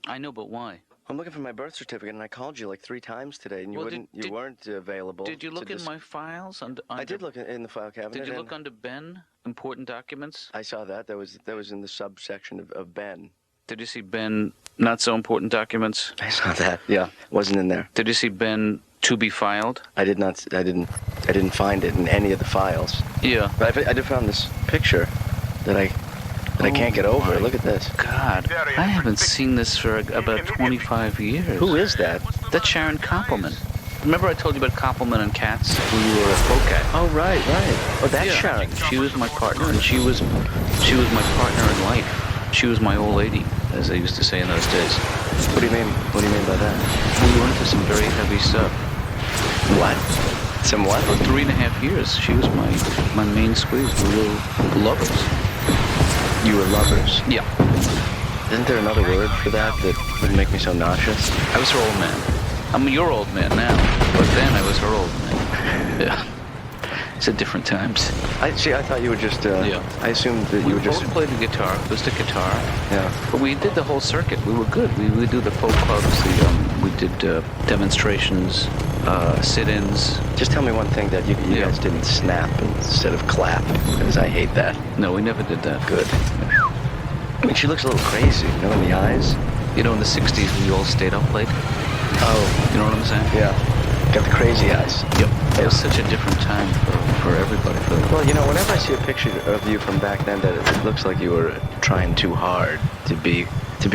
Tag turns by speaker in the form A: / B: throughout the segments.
A: I know, but why?
B: I'm looking for my birth certificate, and I called you like 3 times today, and you weren't available.
A: Did you look in my files?
B: I did look in the file cabinet.
A: Did you look under Ben, important documents?
B: I saw that. That was in the subsection of Ben.
A: Did you see Ben, not so important documents?
B: I saw that. Yeah, wasn't in there.
A: Did you see Ben, to be filed?
B: I didn't find it in any of the files.
A: Yeah.
B: But I did find this picture that I can't get over. Look at this.
A: God, I haven't seen this for about 25 years.
B: Who is that?
A: That's Sharon Koppelman. Remember I told you about Koppelman and Katz? We were a folk act.
B: Oh, right. Oh, that's Sharon.
A: She was my partner, and she was my partner in life. She was my old lady, as they used to say in those days.
B: What do you mean? What do you mean by that?
A: We were into some very heavy stuff.
B: What? Some what?
A: For 3.5 years, she was my main squeeze. We were lovers.
B: You were lovers?
A: Yeah.
B: Isn't there another word for that would make me so nauseous?
A: I was her old man. I'm your old man now, but then I was her old man. Yeah. It's at different times.
B: I thought you were just,
A: yeah.
B: I assumed that you were just...
A: We both played the guitar, acoustic guitar.
B: Yeah.
A: But we did the whole circuit. We were good. We would do the folk clubs, we did demonstrations, sit-ins.
B: Just tell me one thing that you guys didn't snap instead of clap, because I hate that.
A: No, we never did that.
B: Good. I mean, she looks a little crazy, in the eyes.
A: In the 60s, we all stayed up late.
B: Oh.
A: You know what I'm saying?
B: Yeah. Got the crazy eyes.
A: Yep. It was such a different time for everybody.
B: Well, whenever I see a picture of you from back then, that it looks like you were trying too hard to be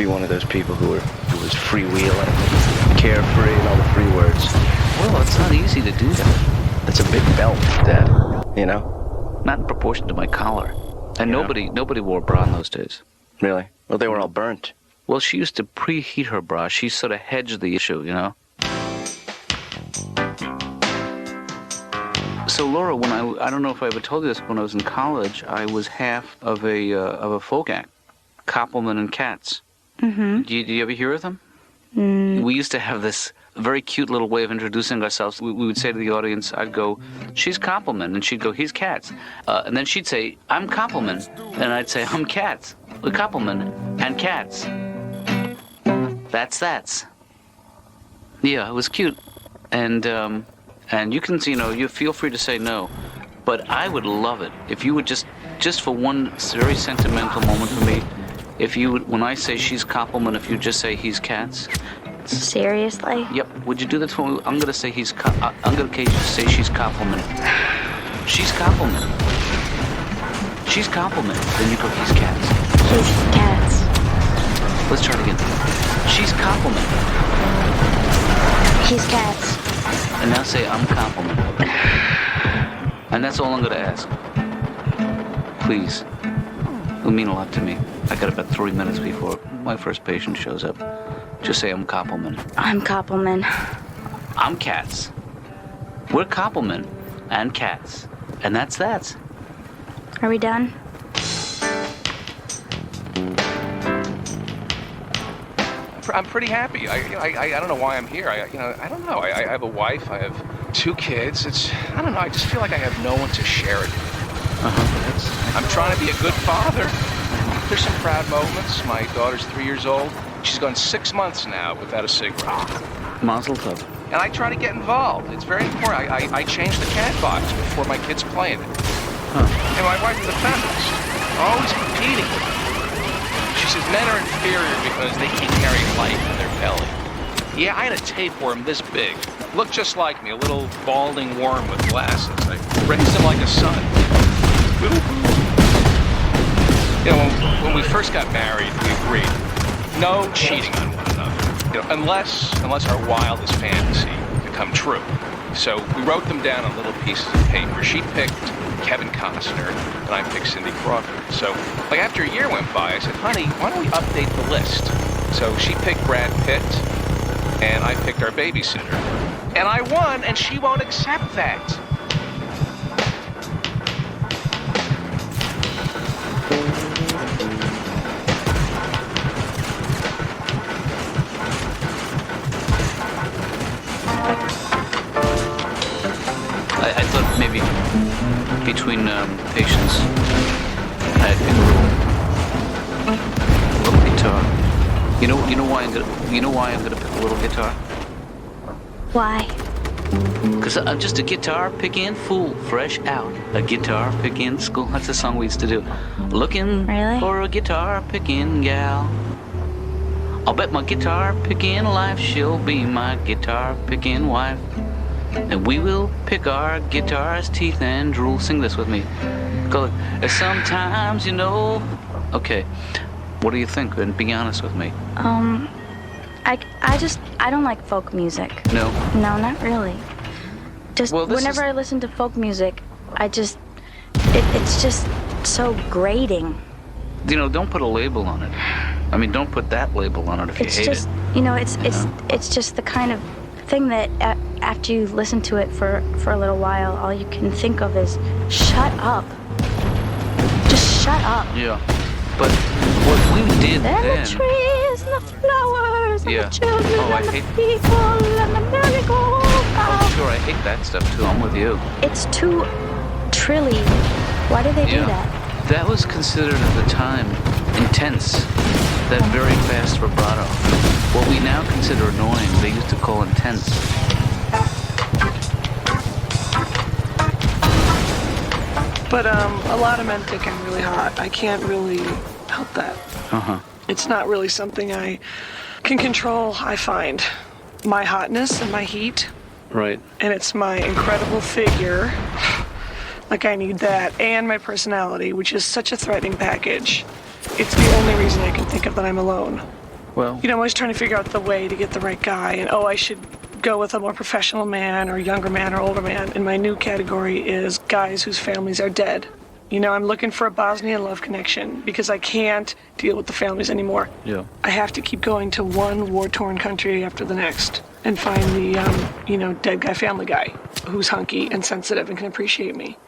B: one of those people who was freewheeling, carefree, and all the free words.
A: Well, it's not easy to do that.
B: That's a big belt, Dad.
A: Not in proportion to my collar. And nobody wore a bra in those days.
B: Really? Well, they were all burnt.
A: Well, she used to preheat her bra. She sort of hedged the issue, So Laura, when I don't know if I ever told you this, when I was in college, I was half of a folk act, Koppelman and Katz.
C: Mm-hmm.
A: Do you ever hear of them?
C: Mm.
A: We used to have this very cute little way of introducing ourselves. We would say to the audience, I'd go, "She's Koppelman," and she'd go, "He's Katz," and then she'd say, "I'm Koppelman," and I'd say, "I'm Katz." We're Koppelman and Katz. That's. Yeah, it was cute, and you can, you feel free to say no, but I would love it if you would just for one very sentimental moment for me, if you would, when I say she's Koppelman, if you just say he's Katz.
C: Seriously?
A: Yep. Would you do that for me? I'm gonna say I'm gonna say she's Koppelman. She's Koppelman. She's Koppelman. Then you go, he's Katz.
C: He's Katz.
A: Let's try it again. She's Koppelman.
C: He's Katz.
A: And now say, I'm Koppelman. And that's all I'm going to ask. Please. It'll mean a lot to me. I got about 3 minutes before my first patient shows up. Just say, I'm Koppelman.
C: I'm Koppelman.
A: I'm Katz. We're Koppelman and Katz. And that's that.
C: Are we done?
D: I'm pretty happy. I don't know why I'm here. I don't know. I have a wife. I have 2 kids. I don't know. I just feel like I have no one to share it with. I'm trying to be a good father. There's some proud moments. My daughter's 3 years old. She's gone 6 months now without a cigarette.
A: Mazel tov.
D: And I try to get involved. It's very important. I change the cat box before my kids play in it.
A: Huh.
D: And my wife is a feminist. Always competing with me. She says men are inferior because they can't carry life in their belly. Yeah, I had a tapeworm this big. Looked just like me, a little balding worm with glasses. I raised him like a son. When we first got married, we agreed no cheating on one another. Unless our wildest fantasy become true. So we wrote them down on little pieces of paper. She picked Kevin Costner, and I picked Cindy Crawford. So, after a year went by, I said, honey, why don't we update the list? So she picked Brad Pitt, and I picked our babysitter. And I won, and she won't accept that.
A: I thought maybe between patients, I'd pick a little guitar. You know why I'm gonna pick a little guitar?
C: Why?
A: Cause I'm just a guitar picking fool, fresh out. A guitar picking school. That's a song we used to do. Looking
C: Really?
A: for a guitar picking gal. I'll bet my guitar picking life she'll be my guitar picking wife. And we will pick our guitar's teeth and drool. Sing this with me. Go. Sometimes you know. Okay. What do you think? And be honest with me.
C: I don't like folk music.
A: No.
C: No, not really. Just
A: Well, this
C: whenever
A: is-
C: I listen to folk music, it's just so grating.
A: Don't put a label on it. I mean, don't put that label on it if
C: It's
A: you hate
C: just,
A: it.
C: it's just the kind of thing that after you listen to it for a little while, all you can think of is shut up. Just shut up.
A: Yeah. But what we did
C: And
A: then.
C: the trees and the flowers and
A: Yeah.
C: the children
A: Oh, I
C: and the
A: hate-
C: people and the merry-go-round.
A: Oh, sure, I hate that stuff too. I'm with you.
C: It's too trilly. Why do they do that?
A: That was considered at the time intense. That very fast vibrato. What we now consider annoying, they used to call intense.
E: But a lot of men think I'm really hot. I can't really help that.
A: Uh-huh.
E: It's not really something I can control, I find. My hotness and my heat,
A: Right.
E: and it's my incredible figure. Like I need that, and my personality, which is such a threatening package. It's the only reason I can think of that I'm alone.
A: Well,
E: I'm always trying to figure out the way to get the right guy, and I should go with a more professional man or younger man or older man. And my new category is guys whose families are dead. I'm looking for a Bosnian love connection because I can't deal with the families anymore.
A: yeah.
E: I have to keep going to one war-torn country after the next and find the, dead guy family guy who's hunky and sensitive and can appreciate me.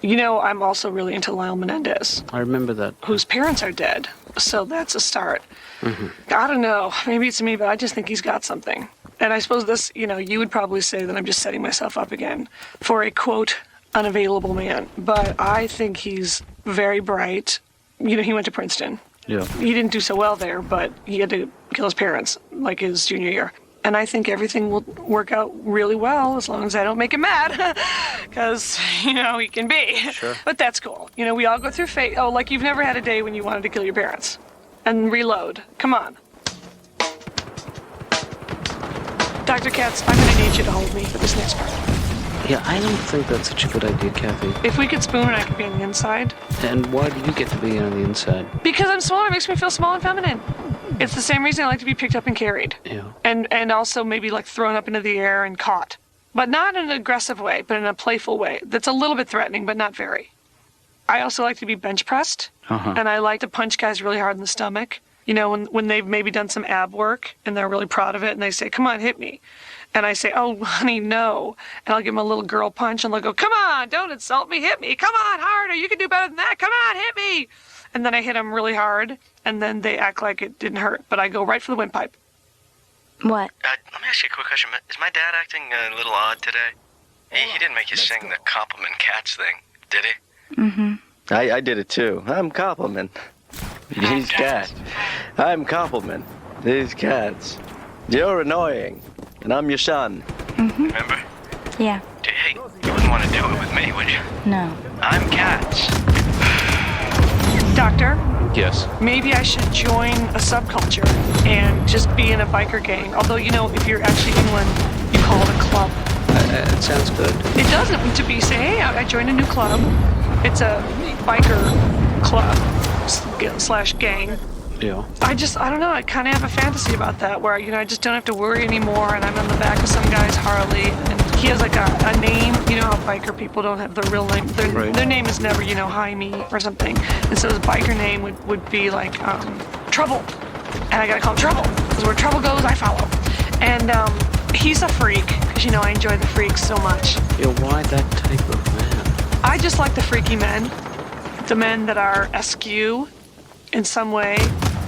E: I'm also really into Lyle Menendez,
A: I remember that.
E: whose parents are dead. So that's a start. I don't know. Maybe it's me, but I just think he's got something. And I suppose this, you would probably say that I'm just setting myself up again for a, quote, unavailable man. But I think he's very bright. He went to Princeton.
A: Yeah.
E: He didn't do so well there, but he had to kill his parents, like his junior year. And I think everything will work out really well as long as I don't make him mad. Because, he can be.
A: Sure.
E: But that's cool. We all go through fate. Oh, like you've never had a day when you wanted to kill your parents. And reload. Come on. Dr. Katz, I'm going to need you to hold me for this next part.
F: Yeah, I don't think that's such a good idea, Kathy.
E: If we could spoon, I could be on the inside.
F: And why do you get to be on the inside?
E: Because I'm smaller, it makes me feel small and feminine. It's the same reason I like to be picked up and carried.
F: Yeah.
E: And also maybe like thrown up into the air and caught. But not in an aggressive way, but in a playful way. That's a little bit threatening, but not very. I also like to be bench pressed.
A: Uh-huh.
E: And I like to punch guys really hard in the stomach. When they've maybe done some ab work and they're really proud of it and they say, come on, hit me. And I say, oh, honey, no. And I'll give them a little girl punch and they'll go, come on, don't insult me, hit me. Come on, harder, you can do better than that. Come on, hit me. And then I hit them really hard and then they act like it didn't hurt. But I go right for the windpipe.
C: What?
B: Let me ask you a quick question. Is my dad acting a little odd today? He didn't make you sing the compliment Katz thing, did he?
C: Mm-hmm.
B: I did it too. I'm compliment. He's Katz. I'm compliment. He's Katz. You're annoying. And I'm your son.
C: Mm-hmm.
B: Remember?
C: Yeah.
B: Hey, you wouldn't want to do it with me, would you?
C: No.
B: I'm Katz.
E: Doctor,
A: Yes.
E: maybe I should join a subculture and just be in a biker gang. Although, if you're actually England, you call it a club.
F: It sounds good.
E: It doesn't to be say, hey, I joined a new club. It's a biker club / gang.
F: Yeah.
E: I don't know. I kind of have a fantasy about that where, I just don't have to worry anymore and I'm on the back of some guy's Harley and he has like a name. You know how biker people don't have their real name. Their name is never, Jaime or something. And so his biker name would be like Trouble. And I gotta call him Trouble because where trouble goes, I follow. And he's a freak because, I enjoy the freaks so much.
F: Yeah, why that type of man?
E: I just like the freaky men. The men that are askew in some way.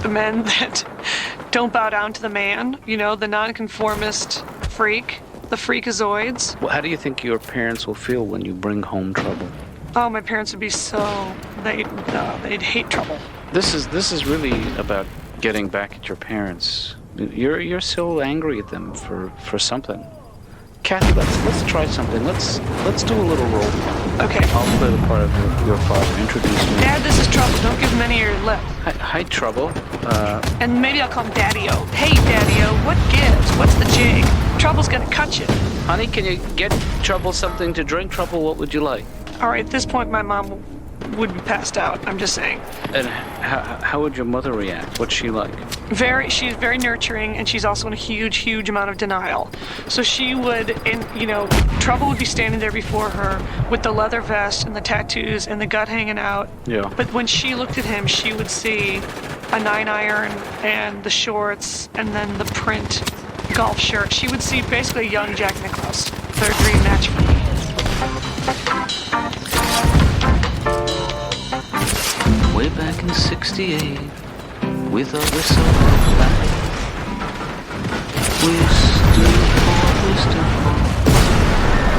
E: The men that don't bow down to the man. The nonconformist freak. The freakazoids.
F: Well, how do you think your parents will feel when you bring home trouble?
E: Oh, my parents would be so... They'd hate trouble.
F: This is really about getting back at your parents. You're so angry at them for something. Kathy, let's try something. Let's do a little role.
E: Okay.
F: I'll play the part of your father. Introduce me.
E: Dad, this is Trouble. Don't give him any of your lip.
F: Hi, Trouble.
E: And maybe I'll call him Daddy-O. Hey, Daddy-O, what gives? What's the jig? Trouble's gonna cut you.
F: Honey, can you get Trouble something to drink? Trouble, what would you like?
E: All right, at this point, my mom would be passed out. I'm just saying.
F: And how would your mother react? What's she like?
E: She's very nurturing, and she's also in a huge amount of denial. So she would, Trouble would be standing there before her with the leather vest and the tattoos and the gut hanging out.
F: Yeah.
E: But when she looked at him, she would see a 9-iron and the shorts and then the print golf shirt. She would see basically a young Jack Nicklaus. Third green match for me.
A: Way back in '68, we thought we saw the light. We stood for,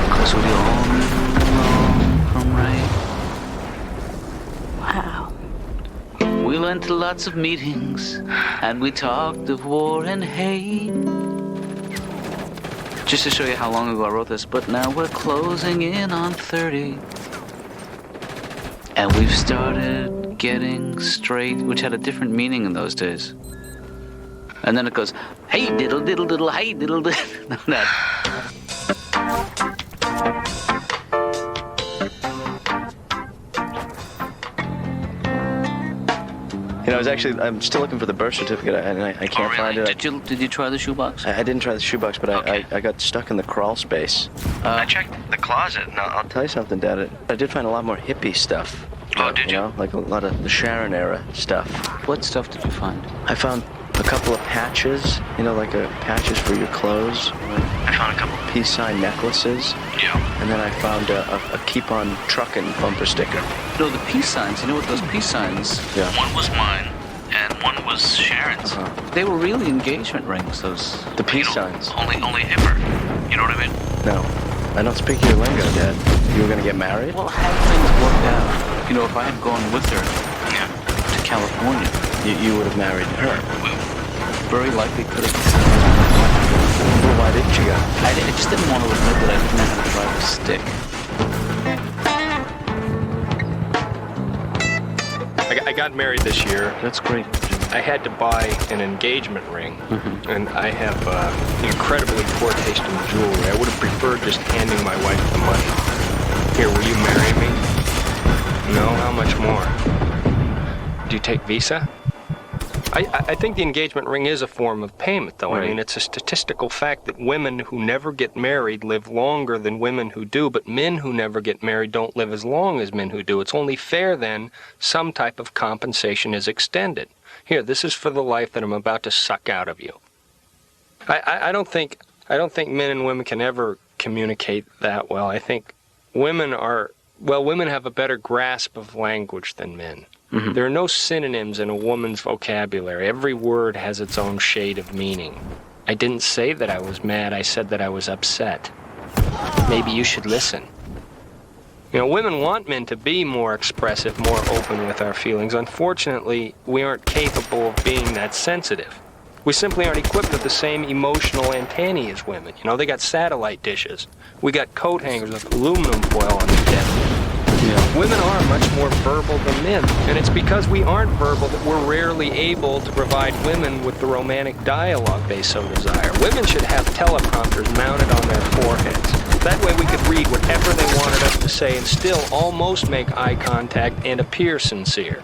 A: 'cause we all knew wrong from right.
C: Wow.
A: We went to lots of meetings, and we talked of war and hate. Just to show you how long ago I wrote this, but now we're closing in on 30. And we've started getting straight, which had a different meaning in those days. And then it goes, hey diddle diddle diddle, hey diddle diddle. No, that.
B: I'm still looking for the birth certificate, and I can't find it.
A: Did you try the shoebox?
B: I didn't try the shoebox, but
A: Okay.
B: I got stuck in the crawl space. I checked the closet, and I'll tell you something, Dad. I did find a lot more hippie stuff.
A: Oh, did you?
B: Know, like a lot of the Sharon era stuff.
A: What stuff did you find?
B: I found a couple of patches, patches for your clothes. I found a couple of peace sign necklaces.
A: Yeah.
B: And then I found a keep on trucking bumper sticker.
A: No, the peace signs. You know what those peace signs?
B: Yeah.
A: One was mine, and one was Sharon's. They were really engagement rings. Those.
B: The peace signs.
A: Only hipper. You know what I mean?
B: No, I don't speak your lingo, Dad. You were gonna get married?
A: Well, had things worked out. If I had gone with her to California,
B: You would have married her.
A: very likely could have.
B: Well, why didn't you go?
A: I just didn't want to admit that I didn't know how to drive a stick.
G: I got married this year.
A: That's great.
G: I had to buy an engagement ring, and I have incredibly poor taste in jewelry. I would have preferred just handing my wife the money. Here, will you marry me? No? How much more? Do you take Visa? I think the engagement ring is a form of payment, though.
A: Right.
G: I mean, it's a statistical fact that women who never get married live longer than women who do, but men who never get married don't live as long as men who do. It's only fair, then, some type of compensation is extended. Here, this is for the life that I'm about to suck out of you. I don't think men and women can ever communicate that well. I think women have a better grasp of language than men.
A: Mm-hmm.
G: There are no synonyms in a woman's vocabulary. Every word has its own shade of meaning. I didn't say that I was mad, I said that I was upset. Maybe you should listen. Women want men to be more expressive, more open with our feelings. Unfortunately, we aren't capable of being that sensitive. We simply aren't equipped with the same emotional antennae as women. They got satellite dishes. We got coat hangers with aluminum foil on the deck. Women are much more verbal than men, and it's because we aren't verbal that we're rarely able to provide women with the romantic dialogue they so desire. Women should have teleprompters mounted on their foreheads. That way we could read whatever they wanted us to say and still almost make eye contact and appear sincere.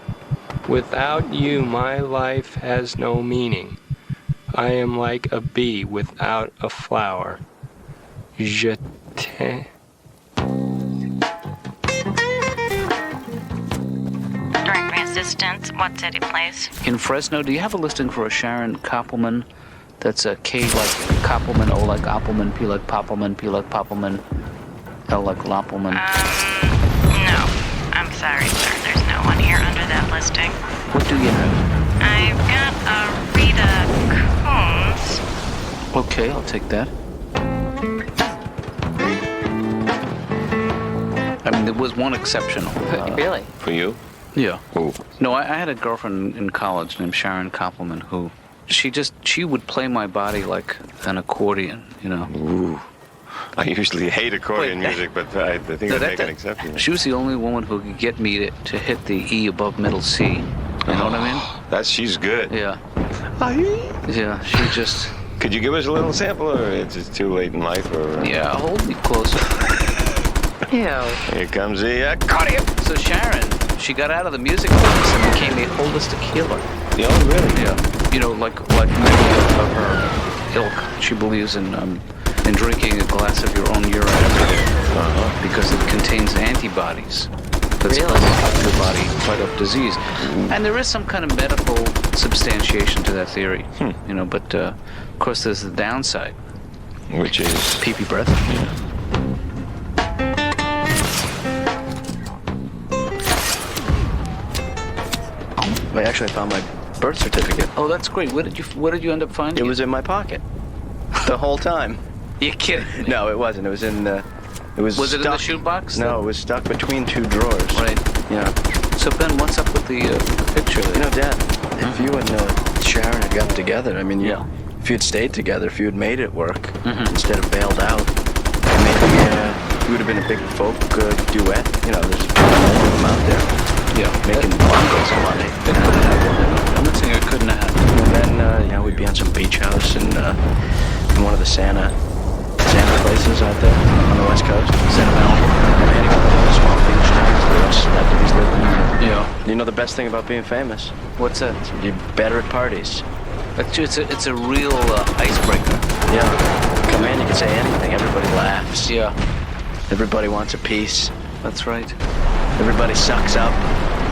G: Without you, my life has no meaning. I am like a bee without a flower. Je t'aime.
H: Directory assistant, what city, please?
A: In Fresno, do you have a listing for a Sharon Koppelman? That's a K like Koppelman, O like Appelman, P like Poppelman, P like Poppelman, L like Loppelman.
H: No. I'm sorry, sir. There's no one here under that listing.
A: What do you have?
H: I've got a Rita Combs.
A: Okay, I'll take that. I mean, there was one exception.
H: Really?
I: For you?
A: Yeah.
I: Ooh.
A: No, I had a girlfriend in college named Sharon Koppelman who she would play my body like an accordion, you know.
I: Ooh. I usually hate accordion
A: Wait,
I: music, but I think
A: No,
I: I'd make an exception.
A: She was the only woman who could get me to hit the E above middle C. You know what I mean?
I: She's good.
A: Yeah. Yeah, she just...
I: Could you give us a little sample, or it's just too late in life, or?
A: Yeah, hold me closer. Yeah.
I: Here comes the accordion.
A: So Sharon, she got out of the music business and became a holistic healer.
I: Oh, really?
A: Yeah. You know, like many of her ilk, she believes in drinking a glass of your own urine every day because it contains antibodies that's helping your body fight off disease. And there is some kind of medical substantiation to that theory, you know. But of course, there's the downside,
I: Which is
A: pee-pee breath.
B: I found my birth certificate.
A: Oh, that's great. What did you end up finding?
B: It was in my pocket the whole time.
A: You kidding me?
B: No, it wasn't. It was in the. It was.
A: Was it in the
B: stuck-
A: shoebox?
B: No, it was stuck between two drawers.
A: Right.
B: Yeah.
A: So Ben, what's up with the picture there?
B: You know, Dad, if you and Sharon had gotten together, I mean,
A: Yeah.
B: if you had stayed together, if you had made it work instead of bailed out, maybe you would have been a big folk duet. You know, there's more of them out there
A: Yeah.
B: making bundles of money.
A: It couldn't have happened. I'm not saying it couldn't have happened.
B: And then, we'd be on some beach house in one of the Santa places out there on the West Coast. Santa Mountain. Small beach towns where us activities live in.
A: Yeah.
B: You know the best thing about being famous?
A: What's that?
B: You're better at parties.
A: It's a real icebreaker.
B: Yeah. Come in, you can say anything. Everybody laughs.
A: Yeah.
B: Everybody wants a piece.
A: That's right.
B: Everybody sucks up.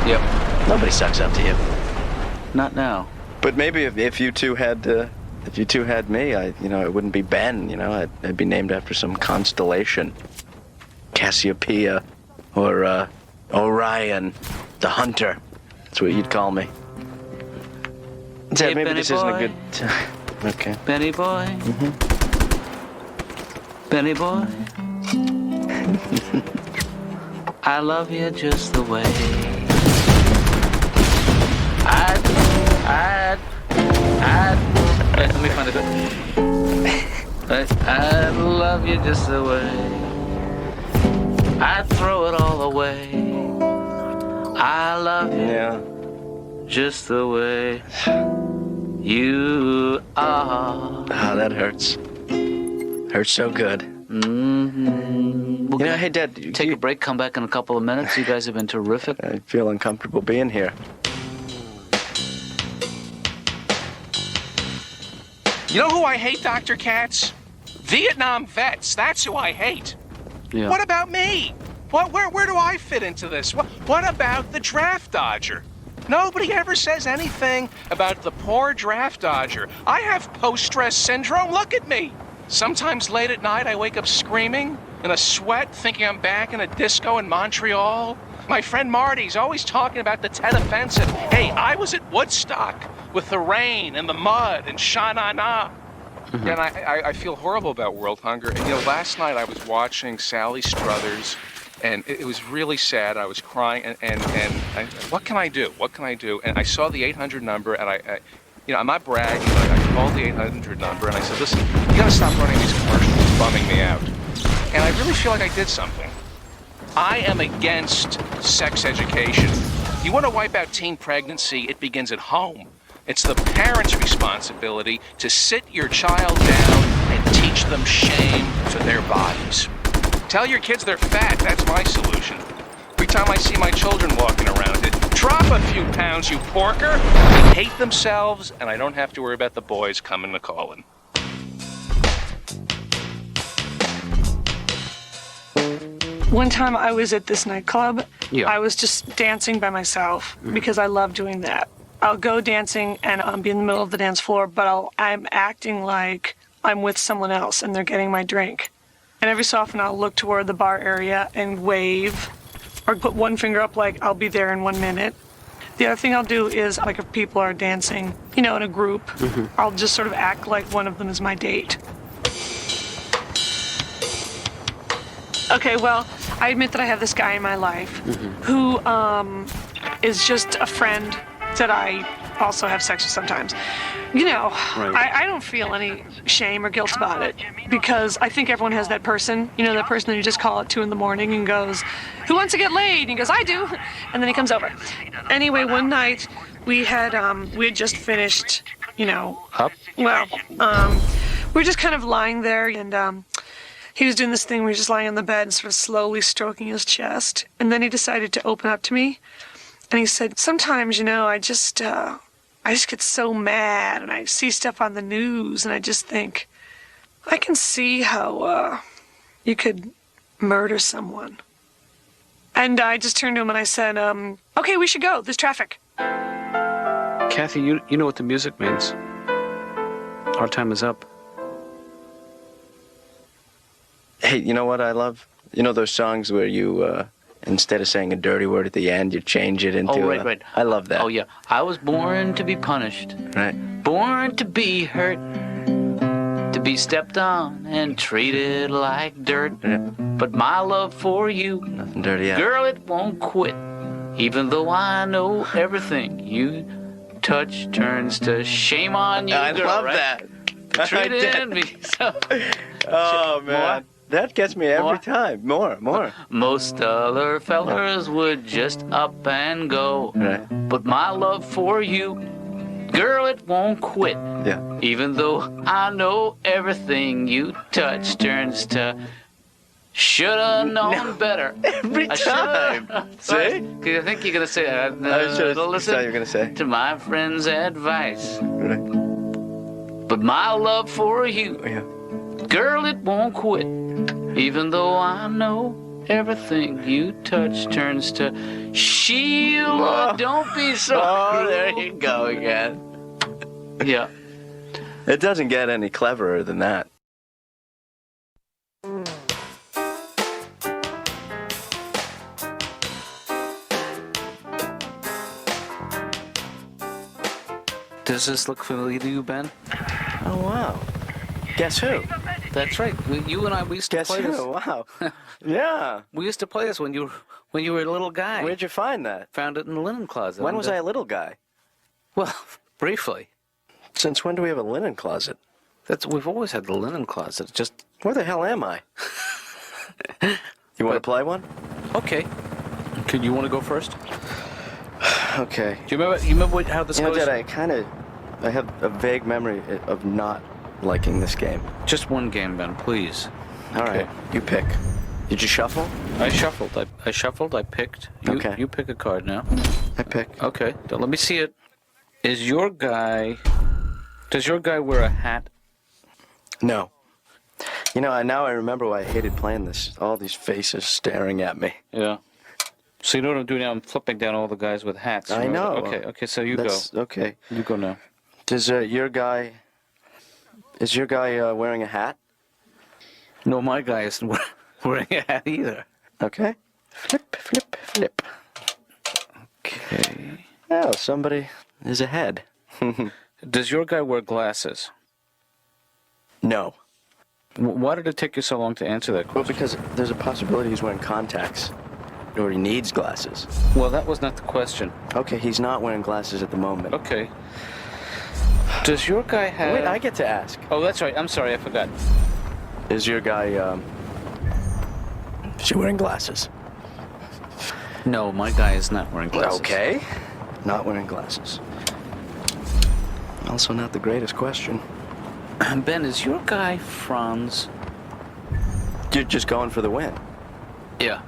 A: Yep.
B: Nobody sucks up to you.
A: Not now.
B: But maybe if you two had me, it wouldn't be Ben. I'd be named after some constellation, Cassiopeia, or Orion, the Hunter. That's what you'd call me. Dad,
A: Hey,
B: maybe
A: Benny
B: this isn't a
A: boy.
B: good time. Okay.
A: Benny boy. Benny boy. I love you just the way. Wait, let me find a good. I love you just the way. I'd throw it all away. I love you
B: Yeah.
A: just the way you are.
B: Ah, that hurts. Hurts so good.
A: Mm-hmm.
B: Hey, Dad.
A: Take a break, come back in a couple of minutes. You guys have been terrific.
B: I feel uncomfortable being here.
D: You know who I hate, Dr. Katz? Vietnam vets. That's who I hate.
A: Yeah.
D: What about me? Where do I fit into this? What about the draft dodger? Nobody ever says anything about the poor draft dodger. I have post-stress syndrome. Look at me. Sometimes late at night, I wake up screaming, in a sweat, thinking I'm back in a disco in Montreal. My friend Marty's always talking about the Tet Offensive. Hey, I was at Woodstock with the rain and the mud and Sha-Na-Na. And I feel horrible about world hunger. And, last night I was watching Sally Struthers, and it was really sad. I was crying, and what can I do? What can I do? And I saw the 800 number, and I'm not bragging, but I called the 800 number, and I said, listen, you gotta stop running these commercials. It's bumming me out. And I really feel like I did something. I am against sex education. You want to wipe out teen pregnancy, it begins at home. It's the parent's responsibility to sit your child down and teach them shame for their bodies. Tell your kids they're fat, that's my solution. Every time I see my children walking around, drop a few pounds, you porker. They hate themselves, and I don't have to worry about the boys coming to calling.
E: One time I was at this nightclub.
A: Yeah.
E: I was just dancing by myself because I love doing that. I'll go dancing and I'll be in the middle of the dance floor, but I'm acting like I'm with someone else and they're getting my drink. And every so often I'll look toward the bar area and wave or put one finger up like I'll be there in 1 minute. The other thing I'll do is, like, if people are dancing, in a group, I'll just sort of act like one of them is my date. Okay, well, I admit that I have this guy in my life who is just a friend that I also have sex with sometimes. You know, I don't feel any shame or guilt about it because I think everyone has that person, you know, that person that you just call at 2 a.m. and goes, "Who wants to get laid?" And he goes, "I do," and then he comes over. Anyway, one night we had just finished, you know, we were just kind of lying there, and he was doing this thing where he was just lying on the bed and sort of slowly stroking his chest, and then he decided to open up to me, and he said, "Sometimes, you know, I just get so mad, and I see stuff on the news, and I just think, I can see how you could murder someone." And I just turned to him and I said, "Okay, we should go. There's traffic."
F: Kathy, you know what the music means. Our time is up.
B: Hey, you know what I love? You know those songs where you, instead of saying a dirty word at the end, you change it into
A: right.
B: I love that.
A: Oh, yeah. I was born to be punished.
B: Right.
A: Born to be hurt. To be stepped on and treated like dirt.
B: Yeah.
A: But my love for you,
B: Nothing dirty.
A: girl, it won't quit. Even though I know everything you touch turns to shame on you,
B: I
A: girl,
B: love
A: right?
B: that.
A: Treated me so.
B: Oh, man. That gets me every
A: More?
B: time. More.
A: Most other fellers would just up and go.
B: Right.
A: But my love for you, girl, it won't quit.
B: Yeah.
A: Even though I know everything you touch turns to shoulda known better.
B: Every
A: I
B: time.
A: shoulda.
B: See?
A: Because I think you're gonna say,
B: I should have
A: listen
B: thought you were going to say.
A: to my friend's advice.
B: Right.
A: But my love for you,
B: Yeah.
A: girl, it won't quit. Even though I know everything you touch turns to Sheila, don't be so
B: Oh,
A: cruel.
B: there you go again.
A: Yeah.
B: It doesn't get any cleverer than that.
F: Does this look familiar to you, Ben?
B: Oh, wow. Guess who?
F: That's right. You and I, we used to
B: Guess
F: play
B: who?
F: this.
B: Wow. Yeah.
F: We used to play this when you were a little guy.
B: Where'd you find that?
F: Found it in the linen closet.
B: When was I a little guy?
F: Well, briefly.
B: Since when do we have a linen closet?
F: We've always had the linen closet. Just
B: Where the hell am I? You want to play one?
F: okay. Could you want to go first?
B: Okay.
F: Do you remember how this
B: You know,
F: goes?
B: Dad, I have a vague memory of not liking this game.
F: Just one game, Ben, please.
B: All right, you pick. Did you shuffle?
F: I shuffled. I picked.
B: Okay.
F: You pick a card now.
B: I pick.
F: Okay. Now let me see it. Does your guy wear a hat?
B: No. You know, now I remember why I hated playing this. All these faces staring at me.
F: Yeah. So you know what I'm doing now? I'm flipping down all the guys with hats.
B: I know.
F: Okay, so you
B: That's
F: go.
B: okay.
F: You go now.
B: Does your guy wearing a hat?
F: No, my guy isn't wearing a hat either.
B: Okay. Flip.
F: Okay.
B: Oh, somebody is ahead.
F: Does your guy wear glasses?
B: No.
F: Why did it take you so long to answer that
B: Well,
F: question?
B: because there's a possibility he's wearing contacts. Or he needs glasses.
F: Well, that was not the question.
B: Okay, he's not wearing glasses at the moment.
F: Okay. Does your guy have...
B: Wait, I get to ask.
F: Oh, that's right. I'm sorry, I forgot.
B: Is your guy, is he wearing glasses?
F: No, my guy is not wearing glasses.
B: Okay. Not wearing glasses. Also not the greatest question.
F: Ben, is your guy Franz?
B: You're just going for the win.
F: Yeah.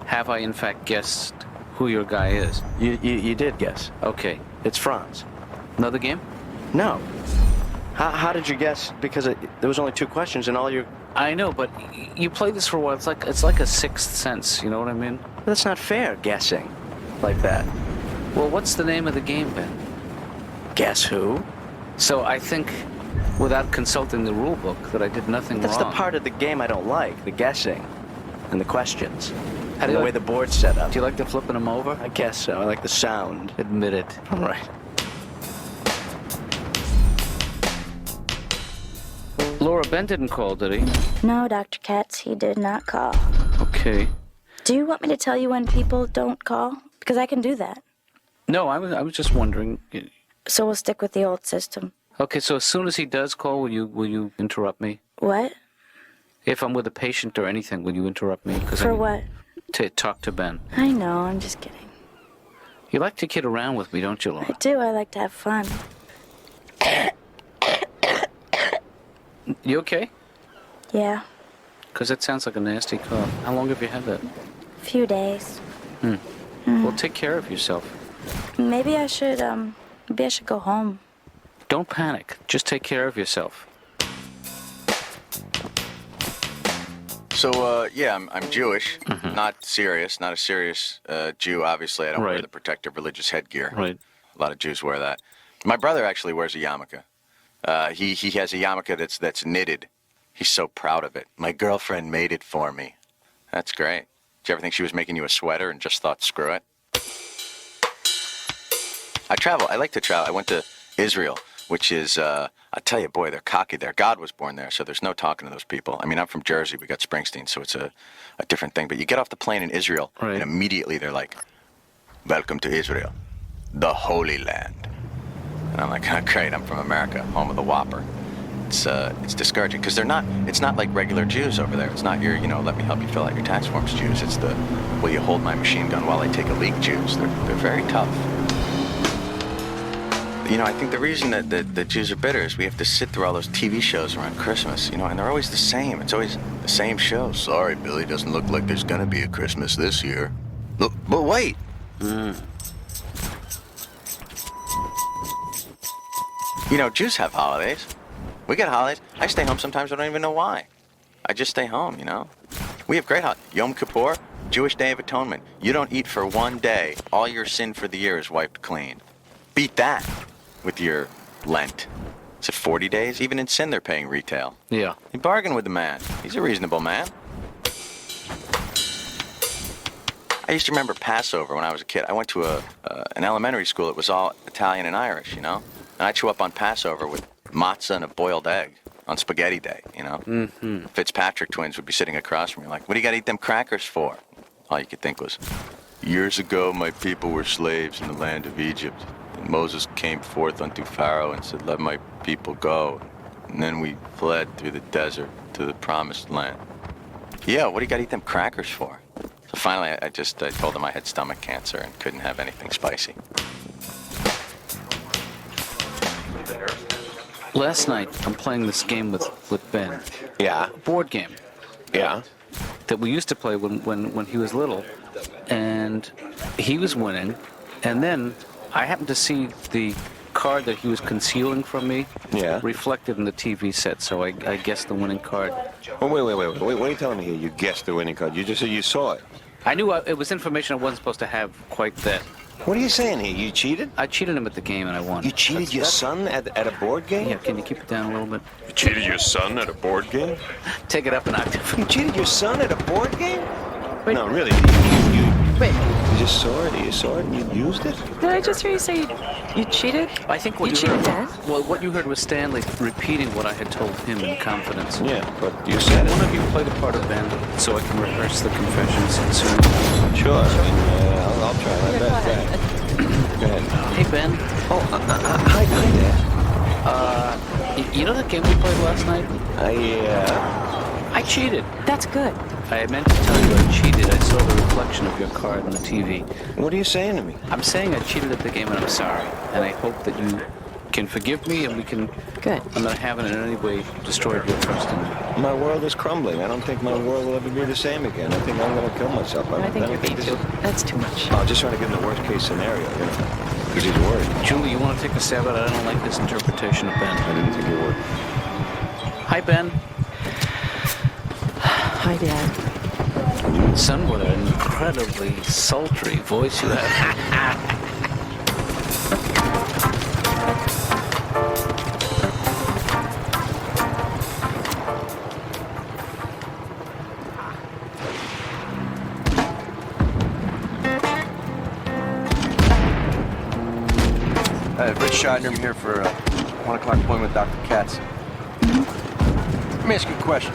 F: Have I, in fact, guessed who your guy is?
B: You did guess.
F: Okay.
B: It's Franz.
F: Another game?
B: No. How did you guess? Because there was only 2 questions and all your...
F: I know, but you play this for a while. It's like a sixth sense, you know what I mean?
B: That's not fair, guessing like that.
F: Well, what's the name of the game, Ben?
B: Guess who?
F: So I think, without consulting the rule book, that I did nothing
B: That's
F: wrong.
B: the part of the game I don't like, the guessing and the questions.
F: How
B: And
F: do
B: the
F: you
B: way
F: like-
B: the board's set up.
F: Do you like the flipping them over?
B: I guess so. I like the sound.
F: Admit it.
B: All right.
F: Laura, Ben didn't call, did he?
C: No, Dr. Katz, he did not call.
F: Okay.
C: Do you want me to tell you when people don't call? Because I can do that.
A: No, I was just wondering.
C: So we'll stick with the old system.
A: Okay, so as soon as he does call, will you interrupt me?
C: What?
A: If I'm with a patient or anything, will you interrupt me?
C: For what?
A: To talk to Ben.
C: I know, I'm just kidding.
A: You like to kid around with me, don't you, Laura?
C: I do, I like to have fun.
A: You okay?
C: Yeah,
A: Because that sounds like a nasty cough. How long have you had that?
C: a few days.
A: Well, take care of yourself.
C: Maybe I should go home.
A: Don't panic. Just take care of yourself.
B: So, yeah, I'm Jewish, not serious, not a serious Jew, obviously. I don't wear
A: Right.
B: the protective religious headgear.
A: Right.
B: A lot of Jews wear that. My brother actually wears a yarmulke. He has a yarmulke that's knitted. He's so proud of it. My girlfriend made it for me. That's great. Did you ever think she was making you a sweater and just thought, screw it? I like to travel. I went to Israel, which is, I tell you, boy, they're cocky there. God was born there, so there's no talking to those people. I mean, I'm from Jersey. We got Springsteen, so it's a different thing. But you get off the plane in Israel,
A: Right.
B: and immediately they're like, welcome to Israel, the Holy Land. And I'm like, oh, great, I'm from America, home of the Whopper. It's discouraging, because it's not like regular Jews over there. It's not your, let me help you fill out your tax forms Jews. It's the, will you hold my machine gun while I take a leak Jews. They're very tough. I think the reason that the Jews are bitter is we have to sit through all those TV shows around Christmas, and they're always the same. It's always the same show. Sorry, Billy, doesn't look like there's gonna be a Christmas this year. Look, but wait. Jews have holidays. We get holidays. I stay home sometimes. I don't even know why. I just stay home, We have great holidays. Yom Kippur, Jewish Day of Atonement. You don't eat for one day. All your sin for the year is wiped clean. Beat that with your Lent. Is it 40 days? Even in sin, they're paying retail.
A: Yeah.
B: You bargain with the man. He's a reasonable man. I used to remember Passover when I was a kid. I went to an elementary school that was all Italian and Irish, And I'd show up on Passover with matzah and a boiled egg on Spaghetti Day, Fitzpatrick twins would be sitting across from me like, what do you got to eat them crackers for? All you could think was, years ago my people were slaves in the land of Egypt. And Moses came forth unto Pharaoh and said, let my people go. And then we fled through the desert to the promised land. Yeah, what do you got to eat them crackers for? So finally, I told them I had stomach cancer and couldn't have anything spicy.
A: Last night, I'm playing this game with Ben.
I: Yeah.
A: A board game
I: Yeah.
A: that we used to play when he was little. And he was winning. And then I happened to see the card that he was concealing from me reflected in the TV set. So I guessed the winning card.
I: Oh, wait. What are you telling me here? You guessed the winning card. You just said you saw it.
A: I knew it was information I wasn't supposed to have quite that.
I: What are you saying here? You cheated?
A: I cheated him at the game and I won.
I: You cheated your son at a board game?
A: Yeah, can you keep it down a little bit?
I: You cheated your son at a board game?
A: Take it up an octave.
I: You cheated your son at a board game?
C: Wait.
I: No, really.
C: Wait,
I: You just saw it. You saw it and you used it?
C: did I just hear you say you cheated?
A: I think what
C: You
A: you heard.
C: cheated, Dad?
A: Well, what you heard was Stanley repeating what I had told him in confidence.
I: Yeah, but you said
A: One
I: it.
A: of you play the part of Ben, so I can rehearse the confessions soon.
I: Sure. I'll try my best. Go ahead.
A: Hey Ben,
I: Oh, hi there.
A: you know that game we played last night?
I: Yeah.
A: I cheated.
C: That's good.
A: I meant to tell you I cheated. I saw the reflection of your card on the TV.
I: What are you saying to me?
A: I'm saying I cheated at the game and I'm sorry. And I hope that you can forgive me and we can...
C: Good.
A: I'm not having in any way destroyed your trust in me.
I: My world is crumbling. I don't think my world will ever be the same again. I think I'm going to kill myself.
C: I think you're being
I: this
C: too.
I: is-
C: That's too much.
I: Oh, just trying to give him the worst case scenario, Because he's worried.
A: Julie, you want to take a stab at it? I don't like this interpretation of Ben.
I: I didn't think you would.
A: Hi, Ben.
C: Hi, Dad.
A: Son, what an incredibly sultry voice you have.
J: Rich Scheidner, I'm here for a 1 o'clock appointment with Dr. Katz. Let me ask you a question.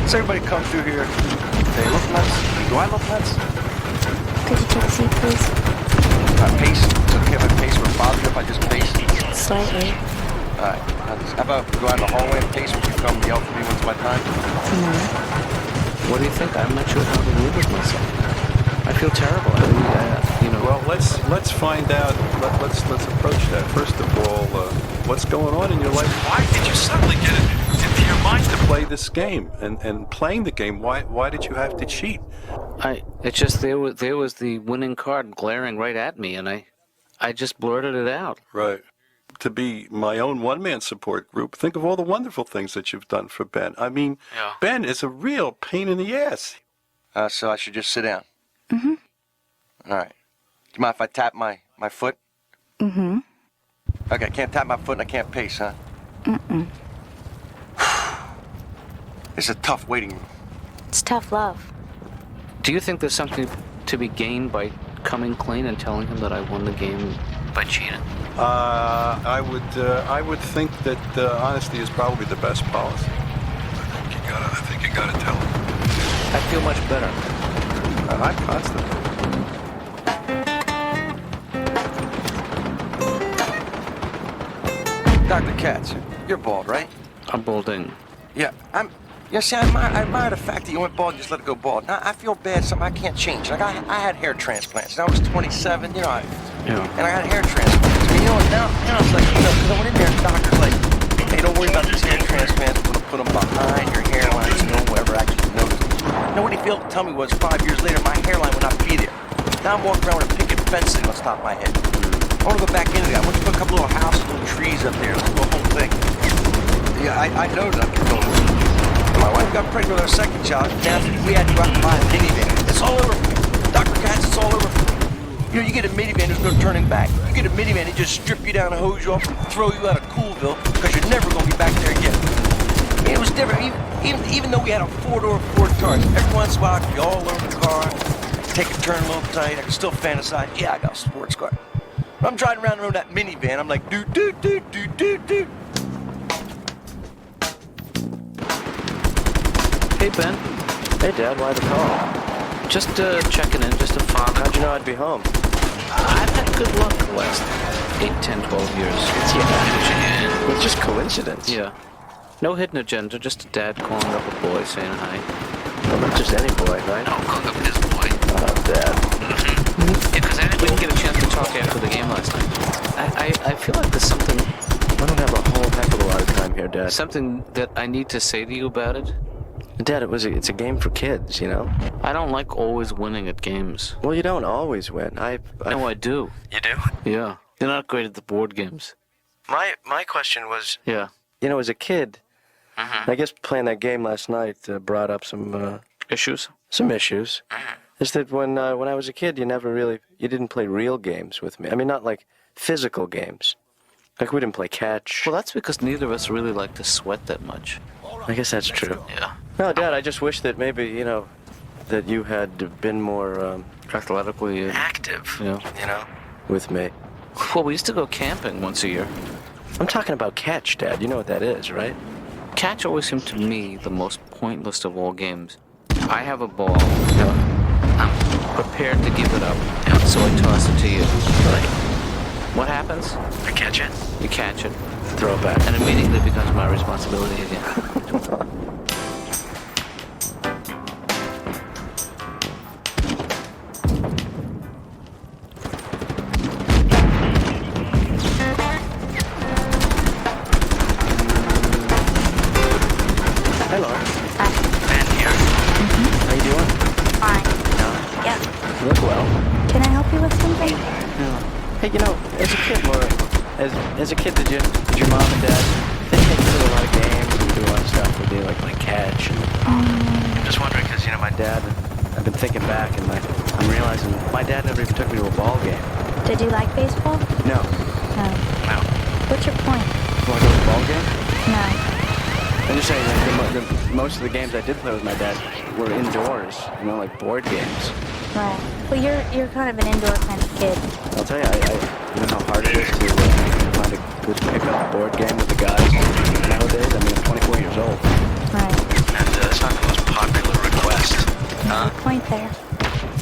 J: Does everybody come through here, they look nuts? Do I look nuts?
C: Could you take a seat, please?
J: I pace? It's okay if I pace or bother you if I just pace?
C: Slightly.
J: Alright. How about go out in the hallway and pace when you come yell for me once my time?
C: No.
A: What do you think? I'm not sure how to live with myself. I feel terrible. I really, you know.
K: Well, let's find out. Let's approach that. First of all, what's going on in your life? Why did you suddenly get it into your mind to play this game? And playing the game, why did you have to cheat?
A: It's just there was the winning card glaring right at me, and I just blurted it out.
K: Right. To be my own one-man support group, think of all the wonderful things that you've done for Ben. I mean,
A: Yeah.
K: Ben is a real pain in the ass.
J: So I should just sit down?
C: Mm-hmm.
J: Alright. Do you mind if I tap my foot?
C: Mm-hmm.
J: Okay, I can't tap my foot and I can't pace, huh?
C: Mm-mm.
J: It's a tough waiting room.
C: It's tough love.
A: Do you think there's something to be gained by coming clean and telling him that I won the game by cheating?
K: I would think that honesty is probably the best policy. I think you gotta tell him.
A: I feel much better.
K: I'm constantly.
J: Dr. Katz, you're bald, right?
A: I'm balding.
J: Yeah, see, I admire the fact that you went bald and just let it go bald. Now, I feel bad, something I can't change. Like, I had hair transplants. And I was 27, you know,
A: Yeah.
J: and I had hair transplants. I mean, you know, now it's like, you know, because I went in there and the doctor's like, hey, don't worry about these hair transplants. Put them behind your hairline so no one will ever actually notice. You know what he failed to tell me was 5 years later, my hairline would not be there. Now I'm walking around with a picket fence sitting on top of my head. I want to go back into that. I want to put a couple little houses, little trees up there, the whole thing. Yeah, I know that I'm going to. My wife got pregnant with our second child. Now we had to go out and buy a minivan. It's all over. Dr. Katz, it's all over. You know, you get a minivan, there's no turning back. You get a minivan, they just strip you down and hose you off and throw you out of Coolville because you're never going to be back there again. I mean, it was different. Even though we had a four-door Ford Taurus, every once in a while I could be all over the car, take a turn a little tight. I could still fantasize. Yeah, I got a sports car. But I'm driving around in that minivan. I'm like, dude.
A: Hey, Ben.
B: Hey, Dad, why the call?
A: Just checking in, just a father.
B: How'd you know I'd be home?
A: I've had good luck the last 8, 10, 12 years.
B: Yeah. It's just coincidence.
A: Yeah. No hidden agenda, just a dad calling up a boy saying hi.
B: Well, not just any boy, right?
A: No, calling up his boy.
B: Oh, Dad.
A: Yeah, because we didn't get a chance to talk after the game last night. I feel like there's something...
B: I don't have a whole heck of a lot of time here, Dad.
A: Something that I need to say to you about it.
B: Dad, it's a game for kids, you know?
A: I don't like always winning at games.
B: Well, you don't always win.
A: No, I do.
B: You do?
A: Yeah. You're not great at the board games.
B: My question was...
A: Yeah.
B: You know, as a kid, I guess playing that game last night brought up some...
A: Issues?
B: Some issues. Is that when I was a kid, you didn't play real games with me. I mean, not like physical games. Like, we didn't play catch.
A: Well, that's because neither of us really like to sweat that much.
B: I guess that's true.
A: Yeah.
B: No, Dad, I just wish that maybe, you know, that you had been more...
A: athletically...
B: active,
A: Yeah.
B: you know, with me.
A: Well, we used to go camping once a year.
B: I'm talking about catch, Dad. You know what that is, right?
A: Catch always seemed to me the most pointless of all games. I have a ball. I'm prepared to give it up, so I toss it to you.
B: Right.
A: What happens?
B: I catch it.
A: You catch it,
B: Throw it back.
A: and immediately becomes my responsibility again.
B: Hi, Laura.
C: Hi.
B: Ben here. How you doing?
C: Fine. Yeah.
B: You look well.
C: Can I help you with something?
B: Hey, you know, as a kid, Laura, as a kid, did your mom and dad, they take you to a lot of games and do a lot of stuff with you, like catch? I'm just wondering, because, you know, my dad, I've been thinking back, and I'm realizing my dad never even took me to a ball game.
C: Did you like baseball?
B: No.
C: No.
B: No.
C: What's your point?
B: Want to go to a ball game?
C: No.
B: I'm just saying, like, most of the games I did play with my dad were indoors, you know, like board games.
C: Right. Well, you're kind of an indoor kind of kid.
B: I'll tell you, you know how hard it is to find a good pickup board game with the guys nowadays? I mean, I'm 24 years old.
C: Right.
B: And that's not the most popular request.
C: Good point there.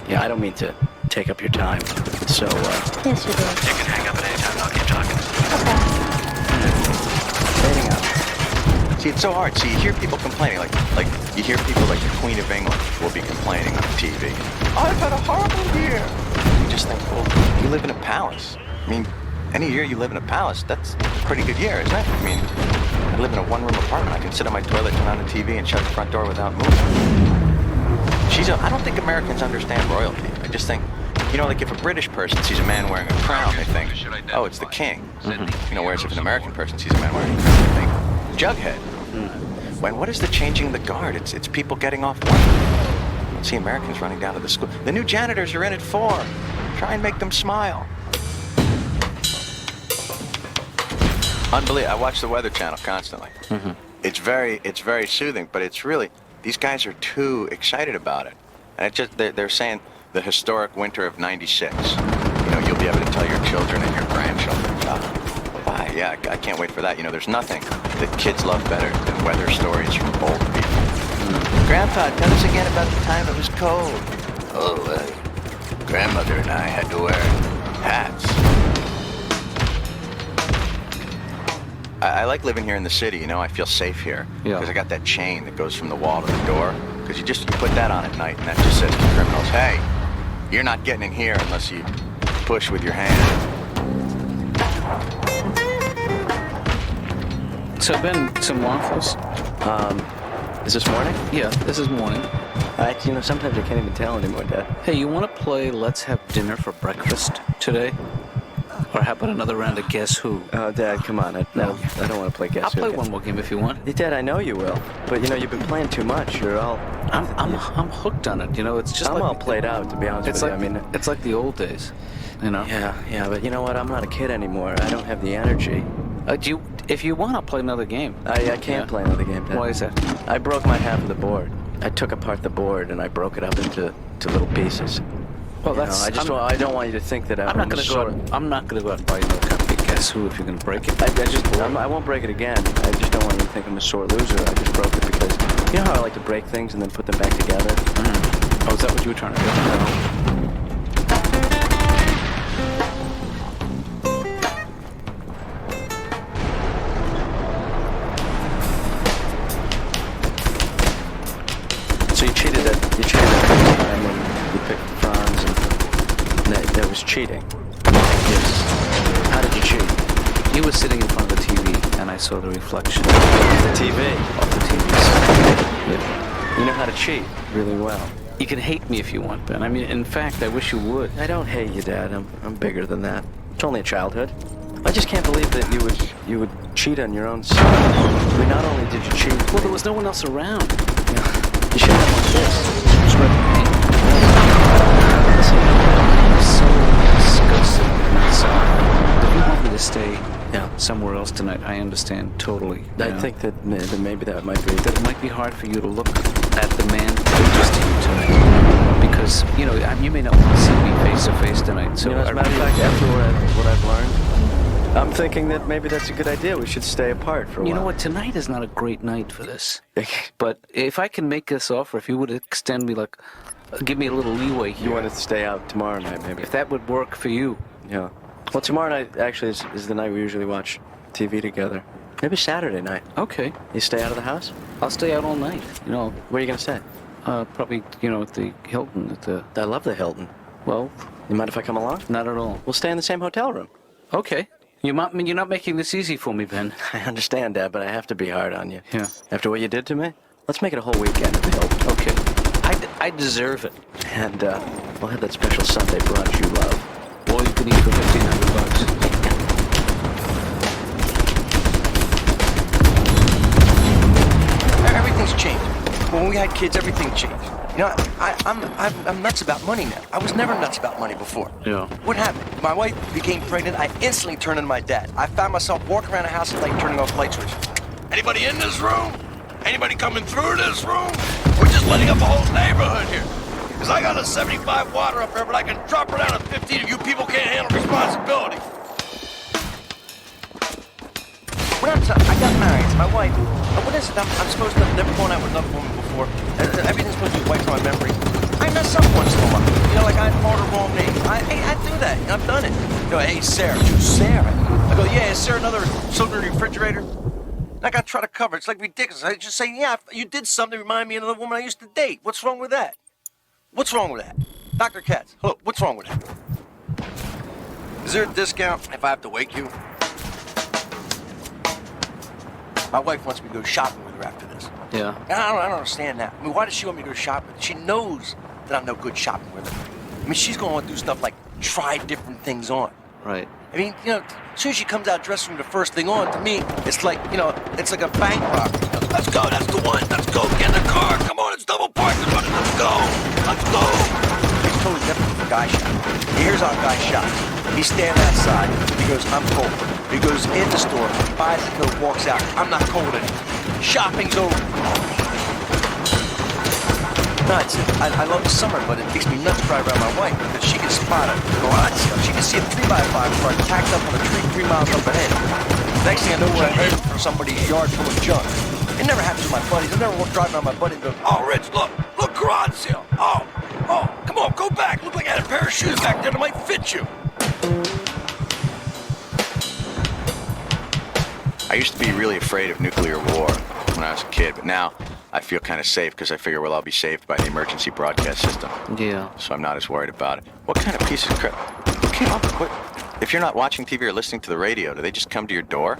B: Yeah, I don't mean to take up your time. So,
C: Yes, you do.
J: You can hang up at any time. I'll keep talking.
B: fading out.
J: See, it's so hard. See, you hear people complaining, like you hear people like the Queen of England will be complaining on TV. I've had a horrible year. You just think, well, you live in a palace. I mean, any year you live in a palace, that's a pretty good year, isn't it? I mean, I live in a one-room apartment. I can sit on my toilet, turn on the TV, and shut the front door without moving. I don't think Americans understand royalty. I just think, you know, like if a British person sees a man wearing a crown, they think, oh, it's the king. You know, whereas if an American person sees a man wearing a crown, they think, Jughead. When what is the changing the guard? It's people getting off work. See Americans running down to the school. The new janitors are in at 4. Try and make them smile. Unbelievable. I watch the Weather Channel constantly. It's very soothing, but it's really, these guys are too excited about it. And it just, they're saying the historic winter of '96. You know, you'll be able to tell your children and your grandchildren. Why? Yeah, I can't wait for that. You know, there's nothing that kids love better than weather stories from old people. Grandpa, tell us again about the time it was cold. Oh, grandmother and I had to wear hats. I like living here in the city, you know, I feel safe here. Because I got that chain that goes from the wall to the door. Because you put that on at night and that just says to criminals, hey, you're not getting in here unless you push with your hand.
A: So, Ben, some waffles?
B: Is this morning?
A: Yeah, this is morning.
B: You know, sometimes I can't even tell anymore, Dad.
A: Hey, you want to play Let's Have Dinner for Breakfast today? Or how about another round of Guess Who?
B: Oh, Dad, come on. No, I don't want to play Guess Who.
A: I'll play one more game if you want.
B: Yeah, Dad, I know you will. But, you know, you've been playing too much. You're all...
A: I'm hooked on it, you know, it's just
B: I'm
A: like...
B: all played out, to be honest with you. I mean...
A: It's like the old days, you know?
B: Yeah, but you know what? I'm not a kid anymore. I don't have the energy.
A: If you want, I'll play another game.
B: I can't play another game, Dad.
A: Why is that?
B: I broke my half of the board. I took apart the board and I broke it up into little pieces.
A: Well,
B: I don't want you to think that I'm
A: not going to go out. I'm not going to go out and buy another copy of Guess Who if you're going to break it.
B: I won't break it again. I just don't want you to think I'm a sore loser. I just broke it because you know how I like to break things and then put them back together.
A: Oh, is that what you were trying to do?
B: So you cheated at the time when you picked Franz, and that was cheating.
A: Yes.
B: How did you cheat?
A: He was sitting in front of the TV, and I saw the reflection
B: The TV.
A: of the TV. Yeah.
B: You know how to cheat really well.
A: You can hate me if you want, Ben. I mean, in fact, I wish you would.
B: I don't hate you, Dad. I'm bigger than that. It's only a childhood. I just can't believe that you would cheat on your own son. I mean, not only did you cheat...
A: Well, there was no one else around.
B: You should have one this.
A: It's red paint. Listen, I'm so disgusted with myself. If you want me to stay somewhere else tonight, I understand totally.
B: I think that maybe that might be...
A: That it might be hard for you to look at the man closest to you tonight. Because, you know, you may not want to see me face to face tonight. So,
B: you know, as a matter of fact, after what I've learned, I'm thinking that maybe that's a good idea. We should stay apart for a while.
A: You know what? Tonight is not a great night for this. But if I can make this offer, if you would extend me, like, give me a little leeway here.
B: You want to stay out tomorrow night, maybe?
A: If that would work for you.
B: Yeah. Well, tomorrow night actually is the night we usually watch TV together. Maybe Saturday night.
A: Okay.
B: You stay out of the house?
A: I'll stay out all night. You know.
B: Where are you going to stay?
A: Probably, you know, at the Hilton.
B: I love the Hilton.
A: Well,
B: you mind if I come along?
A: Not at all.
B: We'll stay in the same hotel room.
A: Okay. You're not making this easy for me, Ben.
B: I understand, Dad, but I have to be hard on you.
A: Yeah.
B: After what you did to me, let's make it a whole weekend at the Hilton.
A: Okay. I deserve it.
B: And we'll have that special Sunday brunch you love.
A: All you can eat for $1,500.
J: Everything's changed. When we had kids, everything changed. You know, I'm nuts about money now. I was never nuts about money before.
A: Yeah.
J: What happened? My wife became pregnant. I instantly turned into my dad. I found myself walking around the house at night turning off light switches. Anybody in this room? Anybody coming through this room? We're just letting up a whole neighborhood here. Because I got a 75 water up there, but I can drop her down to 15 if you people can't handle responsibility. When I got married, my wife, what is it? I'm supposed to have never gone out with another woman before. Everything's supposed to be wiped from my memory. I mess up once in a while. You know, like I called her wrong name. I do that. I've done it. You know, hey, Sarah. Sarah. I go, yeah, is there another cylinder in the refrigerator? And I got to try to cover it. It's like ridiculous. I just say, yeah, you did something to remind me of another woman I used to date. What's wrong with that? What's wrong with that? Dr. Katz, hello, what's wrong with that? Is there a discount if I have to wake you? My wife wants me to go shopping with her after this.
A: Yeah.
J: And I don't understand that. I mean, why does she want me to go shopping? She knows that I'm no good shopping with her. I mean, she's going to want to do stuff like try different things on.
A: Right.
J: I mean, you know, as soon as she comes out dressed from the first thing on, to me, it's like, you know, it's like a bank robbery. Let's go, that's the one. Let's go, get in the car. Come on, it's double parked. Let's go. Let's go. It's totally different from guy shop. Here's our guy shop. He's standing outside. He goes, I'm cold. He goes in the store, buys the coat, walks out. I'm not cold anymore. Shopping's over. Nuts. I love the summer, but it makes me nuts to drive around my wife because she can spot a garage sale. She can see a 3x5 car tacked up on a tree 3 miles up ahead. Next thing I know, we're heading for somebody's yard full of junk. It never happens to my buddies. I never walk driving around my buddy and go, oh, Rich, look, garage sale. Oh, come on, go back. Look like I had a pair of shoes back there that might fit you.
B: I used to be really afraid of nuclear war when I was a kid, but now I feel kind of safe because I figure we'll all be saved by the emergency broadcast system.
A: Yeah.
B: So I'm not as worried about it. What kind of piece of crap? Who came up with if you're not watching TV or listening to the radio, do they just come to your door?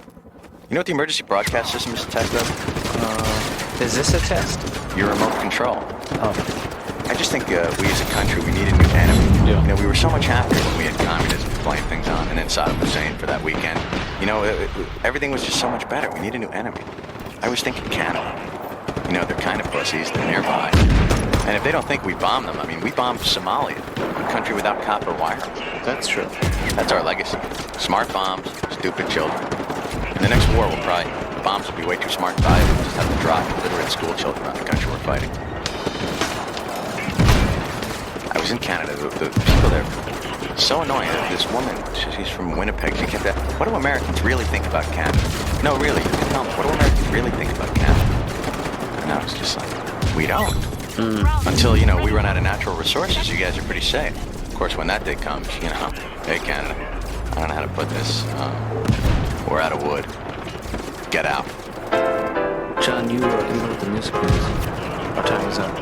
B: You know what the emergency broadcast system is a test of?
A: Is this a test?
B: Your remote control.
A: Oh.
B: I just think we as a country, we need a new enemy.
A: Yeah.
B: You know, we were so much happier when we had communism playing things on, and then Saddam Hussein for that weekend. You know, everything was just so much better. We need a new enemy. I was thinking Canada. You know, they're kind of pussies. They're nearby. And if they don't think we bombed them, I mean, we bombed Somalia, a country without copper wire.
A: That's true.
B: That's our legacy. Smart bombs, stupid children. In the next war, the bombs will be way too smart to die. We'll just have to drop illiterate school children around the country we're fighting. I was in Canada. The people there, so annoying. This woman, she's from Winnipeg. She kept asking, what do Americans really think about Canada? No, really, you can tell me. What do Americans really think about Canada? And I was just like, we don't. Until, you know, we run out of natural resources, you guys are pretty safe. Of course, when that day comes, you know, hey, Canada, I don't know how to put this. We're out of wood. Get out.
A: John, you know what the music is. Our time is up.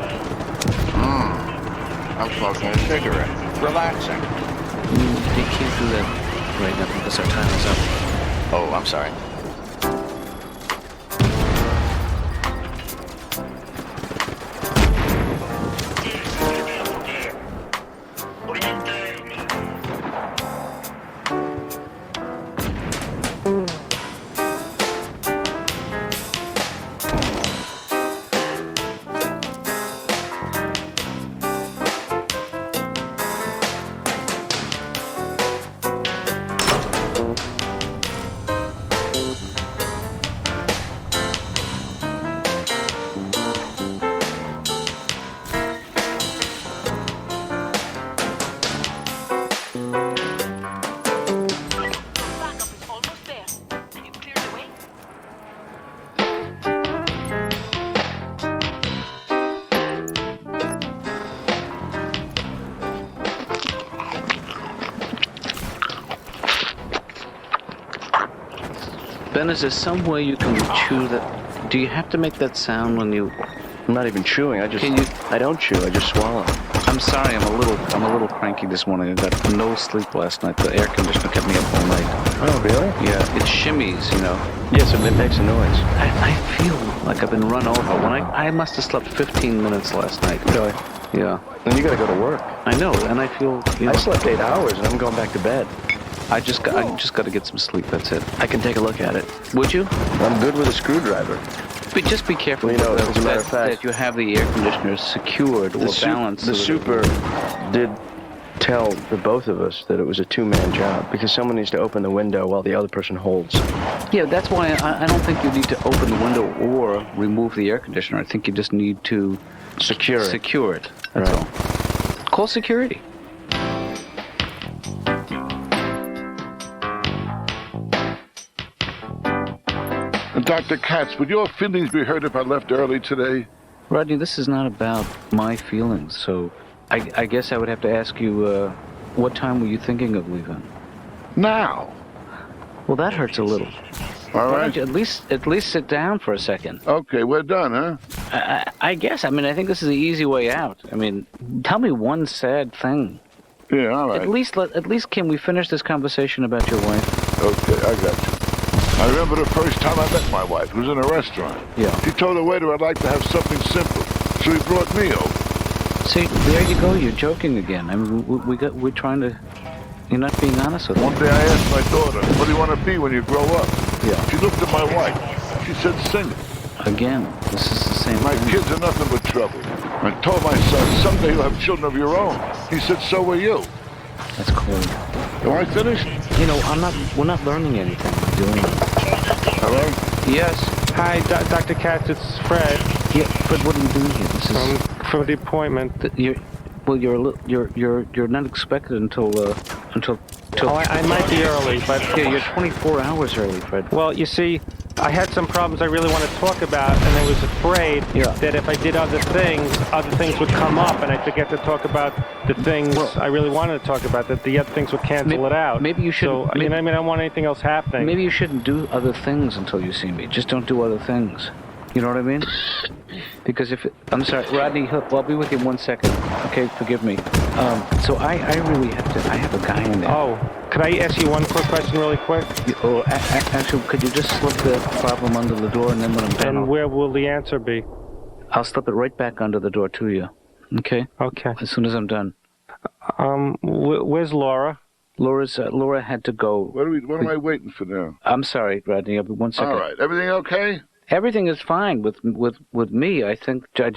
B: I'm smoking a cigarette. Relaxing.
A: You can't do that right now because our time is up.
B: Oh, I'm sorry.
A: Ben, is there some way you can chew that? Do you have to make that sound when you?
B: I'm not even chewing. I don't chew. I just swallow.
A: I'm sorry. I'm a little cranky this morning. I got no sleep last night. The air conditioner kept me up all night.
B: Oh, really?
A: Yeah, it shimmies, you know.
B: Yes, it makes a noise.
A: I feel like I've been run over. When I must have slept 15 minutes last night.
B: Really?
A: Yeah.
B: Then you gotta go to work.
A: I know, and I feel. You know,
B: I slept 8 hours and I'm going back to bed.
A: I just got to get some sleep. That's it.
B: I can take a look at it.
A: Would you?
B: I'm good with a screwdriver.
A: But just be careful.
B: You know, as a matter of fact,
A: that you have the air conditioner secured or balanced.
B: The super did tell the both of us that it was a two-man job because someone needs to open the window while the other person holds.
A: Yeah, that's why I don't think you need to open the window or remove the air conditioner. I think you just need to
B: secure
A: it. That's all. Call security.
L: Dr. Katz, would your feelings be hurt if I left early today?
A: Rodney, this is not about my feelings, so
F: I guess I would have to ask you, what time were you thinking of leaving?
L: Now.
F: Well, that hurts a little.
L: All
F: Why
L: right.
F: don't you at least sit down for a second?
L: Okay, we're done, huh?
F: I guess. I mean, I think this is the easy way out. I mean, tell me one sad thing.
L: Yeah, all right.
F: At least can we finish this conversation about your wife?
L: Okay, I got you. I remember the first time I met my wife. It was in a restaurant.
F: Yeah.
L: She told the waiter I'd like to have something simple, so he brought me over.
F: See, there you go. You're joking again. I mean, we're trying to. You're not being honest with me.
L: One day I asked my daughter, what do you want to be when you grow up?
F: Yeah.
L: She looked at my wife. She said, singer.
F: Again, this is the same
L: My
F: thing.
L: kids are nothing but trouble. I told my son, someday you'll have children of your own. He said, so will you.
F: That's cold.
L: Am I finished?
F: You know, we're not learning anything. We're doing it.
L: Hello?
F: Yes.
M: Hi, Dr. Katz, it's Fred.
F: Yeah, Fred, what are you doing here? This is
M: For the appointment.
F: You're not expected until.
M: Oh, I might be early, but...
F: Yeah, you're 24 hours early, Fred.
M: Well, you see, I had some problems I really want to talk about, and I was afraid that if I did other things would come up, and I'd forget to talk about the things I really wanted to talk about, that the other things would cancel it out.
F: Maybe you should...
M: So, I don't want anything else happening.
F: Maybe you shouldn't do other things until you see me. Just don't do other things. You know what I mean? Because I'm sorry, Rodney, I'll be with you in 1 second. Okay, forgive me. So I really have to, I have a guy in there.
M: Oh, could I ask you one quick question really quick?
F: Actually, could you just slip the problem under the door, and then when I'm done...
M: And where will the answer be?
F: I'll slip it right back under the door to you. Okay?
M: Okay.
F: As soon as I'm done.
M: Where's Laura?
F: Laura had to go.
L: What am I waiting for now?
F: I'm sorry, Rodney. I'll be 1 second.
L: All right. Everything okay?
F: Everything is fine with me. I think I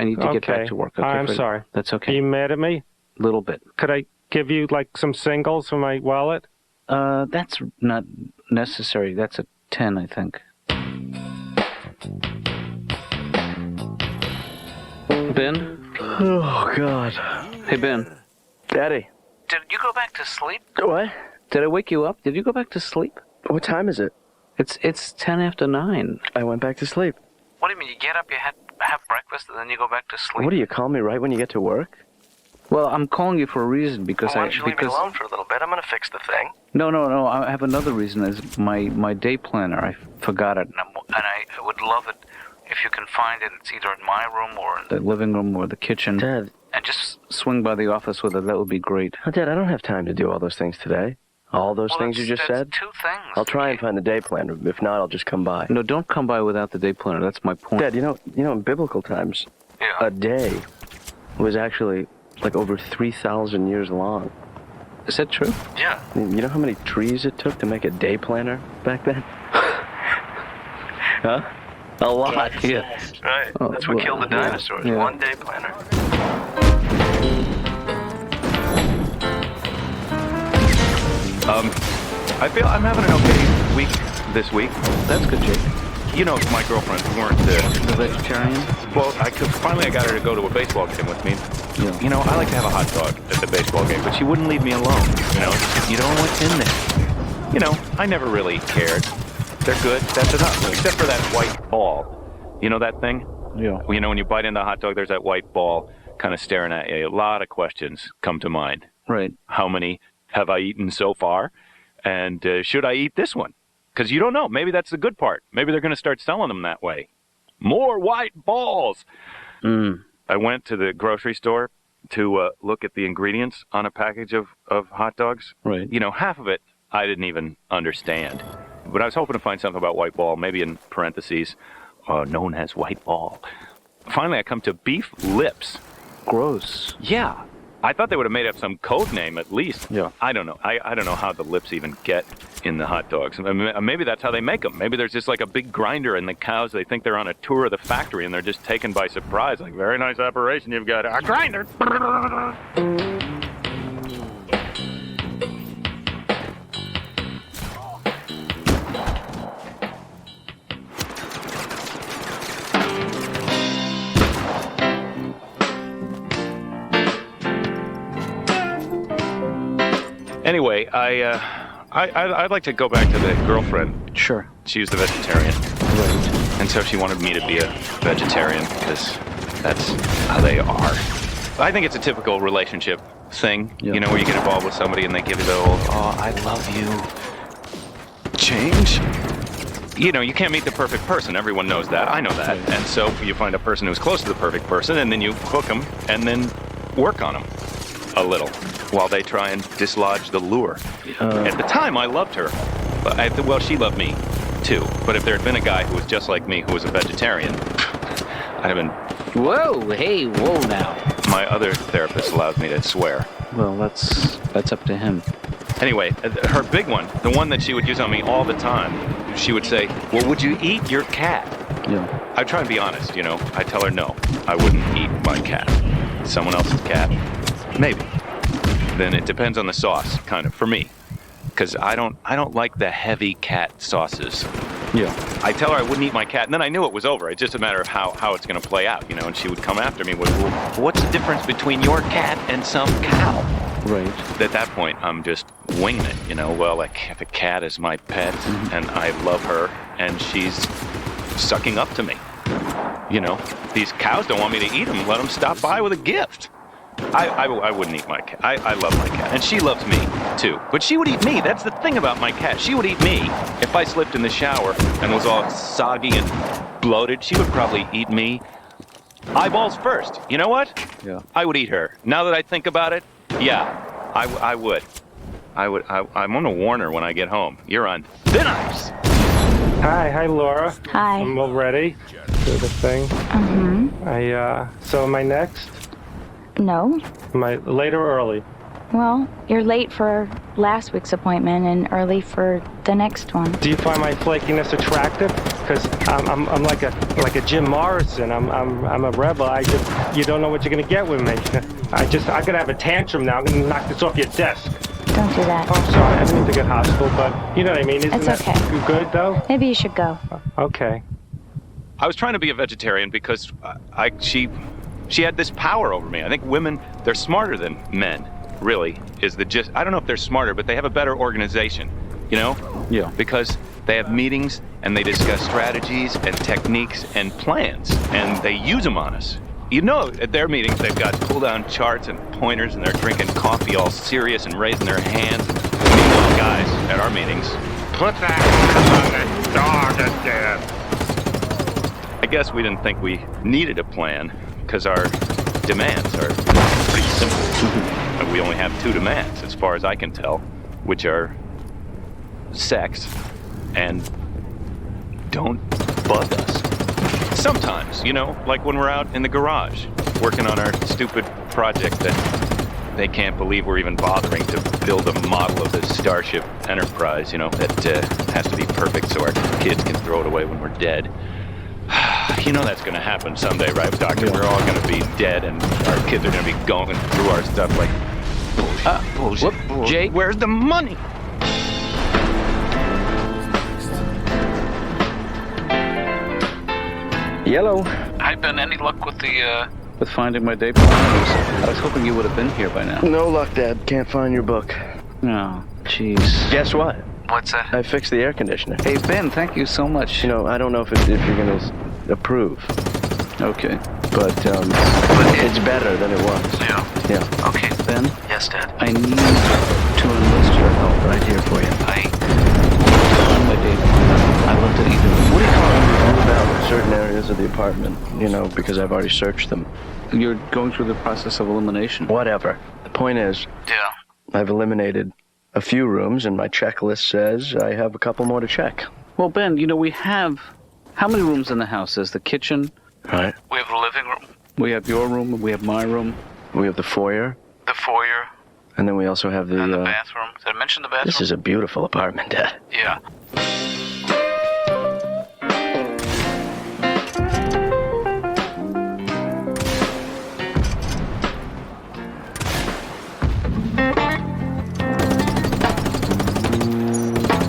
F: need to get back to work. Okay,
M: I'm
F: Fred?
M: sorry.
F: That's okay.
M: Are you mad at me?
F: A little bit.
M: Could I give you, some singles from my wallet?
F: That's not necessary. That's a 10, I think. Ben?
B: Oh, God.
F: Hey, Ben.
B: Daddy.
F: Did you go back to sleep?
B: What?
F: Did I wake you up? Did you go back to sleep?
B: What time is it?
F: It's 10 after 9.
B: I went back to sleep.
F: What do you mean? You get up, you have breakfast, and then you go back to sleep?
B: What do you call me right when you get to work?
F: Well, I'm calling you for a reason because
J: Why don't you leave me alone for a little bit? I'm going to fix the thing.
F: No. I have another reason. Is my day planner. I forgot it, and I would love it if you can find it. It's either in my room or in the living room or the kitchen.
B: Dad.
F: And just swing by the office with it. That would be great.
B: Oh, Dad, I don't have time to do all those things today. All those things you just said?
F: 2 things.
B: I'll try and find the day planner. If not, I'll just come by.
F: No, don't come by without the day planner. That's my point.
B: Dad, you know, in biblical times, a day was actually over 3,000 years long.
F: Is that true?
J: Yeah.
B: You know how many trees it took to make a day planner back then? Huh? A lot.
F: Yeah.
J: Right.
F: Oh,
J: That's what killed the dinosaurs.
F: Yeah.
J: One day planner.
N: I feel I'm having an okay week this week.
F: That's good, Jake.
N: You know, my girlfriend weren't
F: the vegetarian.
N: Well, finally I got her to go to a baseball game with me.
F: Yeah.
N: You know, I like to have a hot dog at the baseball game, but she wouldn't leave me alone. You don't know what's in there. You know, I never really cared. They're good. That's enough. Except for that white ball. You know that thing?
F: Yeah.
N: You know, when you bite into a hot dog, there's that white ball kind of staring at you. A lot of questions come to mind.
F: Right.
N: How many have I eaten so far? And should I eat this one? Because you don't know. Maybe that's the good part. Maybe they're going to start selling them that way. More white balls. I went to the grocery store to look at the ingredients on a package of hot dogs.
F: Right.
N: You know, half of it I didn't even understand. But I was hoping to find something about white ball, maybe in parentheses, known as white ball. Finally, I come to beef lips.
F: Gross.
N: Yeah. I thought they would have made up some code name at least.
F: Yeah.
N: I don't know. I don't know how the lips even get in the hot dogs. I mean, maybe that's how they make them. Maybe there's just like a big grinder and the cows, they think they're on a tour of the factory and they're just taken by surprise. Like, very nice operation. You've got a grinder. Anyway, I'd like to go back to the girlfriend.
F: Sure.
N: She was the vegetarian.
F: Right.
N: And so she wanted me to be a vegetarian because that's how they are. I think it's a typical relationship thing, you know, where you get involved with somebody and they give you the old, oh, I love you change. You know, you can't meet the perfect person. Everyone knows that. I know that. And so you find a person who's close to the perfect person, and then you hook them and then work on them a little while they try and dislodge the lure. At the time, I loved her. Well, she loved me, too. But if there had been a guy who was just like me, who was a vegetarian, I'd have been...
F: Whoa, hey, whoa now.
N: My other therapist allows me to swear.
F: Well, that's up to him.
N: Anyway, her big one, the one that she would use on me all the time, she would say, well, would you eat your cat?
F: Yeah.
N: I'd try and be honest, you know. I'd tell her no, I wouldn't eat my cat. Someone else's cat? Maybe. Then it depends on the sauce, kind of, for me. Because I don't like the heavy cat sauces.
F: Yeah.
N: I tell her I wouldn't eat my cat, and then I knew it was over. It's just a matter of how it's going to play out, you know, and she would come after me with, well, what's the difference between your cat and some cow?
F: Right.
N: At that point, I'm just winging it, you know. Well, like, the cat is my pet, and I love her, and she's sucking up to me. You know, these cows don't want me to eat them. Let them stop by with a gift. I wouldn't eat my cat. I love my cat. And she loves me, too. But she would eat me. That's the thing about my cat. She would eat me. If I slipped in the shower and was all soggy and bloated, she would probably eat me eyeballs first. You know what?
F: Yeah.
N: I would eat her. Now that I think about it, yeah, I would. I'm going to warn her when I get home. You're on thin ice.
M: Hi, Laura.
C: Hi.
M: I'm all ready. Do the thing. So am I next?
C: No.
M: Am I late or early?
C: Well, you're late for last week's appointment and early for the next one.
M: Do you find my flakiness attractive? Because I'm like a Jim Morrison. I'm a rebel. You don't know what you're gonna get with me. I'm gonna have a tantrum now. I'm gonna knock this off your desk.
C: Don't do that.
M: Oh, I'm sorry. I didn't mean to get hostile, but you know what I mean. Isn't
C: It's
M: that
C: okay.
M: good though?
C: Maybe you should go.
M: Okay.
N: I was trying to be a vegetarian because she had this power over me. I think women, they're smarter than men, really, is the gist. I don't know if they're smarter, but they have a better organization, you know?
F: Yeah.
N: Because they have meetings and they discuss strategies and techniques and plans, and they use them on us. You know, at their meetings, they've got pull-down charts and pointers, and they're drinking coffee all serious and raising their hands. Meanwhile, guys, at our meetings, put that on the dog again. I guess we didn't think we needed a plan, because our demands are pretty simple. We only have two demands, as far as I can tell, which are sex and don't bug us. Sometimes, you know, like when we're out in the garage working on our stupid project that they can't believe we're even bothering to build a model of the Starship Enterprise, you know, that has to be perfect so our kids can throw it away when we're dead. You know that's going to happen someday, right, Doctor? Yeah. We're all going to be dead, and our kids are going to be going through our stuff like, bullshit. Jake, where's the money?
B: Yellow.
A: Hi, Ben. Any luck with
F: with finding my day planners? I was hoping you would have been here by now.
B: No luck, Dad. Can't find your book.
F: Oh, jeez.
B: Guess what?
A: What's that?
B: I fixed the air conditioner.
F: Hey, Ben, thank you so much.
B: You know, I don't know if you're going to approve.
F: Okay.
B: But it's better than it was.
A: Yeah.
B: Yeah.
A: Okay.
F: Ben?
A: Yes, Dad.
F: I need to enlist your help right here for you. On my day planner. I love to either.
B: What do you call it? Move out certain areas of the apartment, you know, because I've already searched them.
F: You're going through the process of elimination.
B: Whatever. The point is,
A: Yeah.
B: I've eliminated a few rooms, and my checklist says I have a couple more to check.
F: Well, Ben, you know, we have... How many rooms in the house? There's the kitchen.
B: Right.
A: We have the living room.
F: We have your room, and we have my room.
B: We have the foyer.
A: The foyer.
B: And then we also have the...
A: And the bathroom. Did I mention the bathroom?
B: This is a beautiful apartment, Dad.
A: Yeah.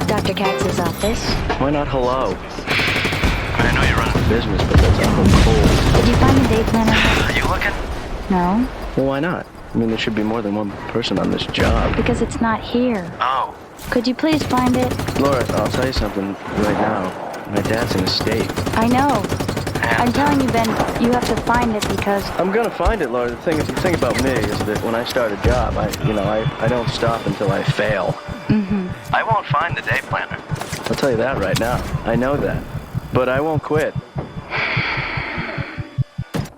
C: Dr. Katz's office.
B: Why not hello?
A: I know you're running.
B: Business, but that's awful cold.
C: Did you find the day planner?
A: Are you looking?
C: No,
B: Well, why not? I mean, there should be more than one person on this job.
C: because it's not here.
A: Oh.
C: Could you please find it?
B: Laura, I'll tell you something right now. My dad's in a state.
C: I know. I'm telling you, Ben, you have to find it because
B: I'm gonna find it, Laura. The thing about me is that when I start a job, I don't stop until I fail. I won't find the day planner. I'll tell you that right now. I know that. But I won't quit.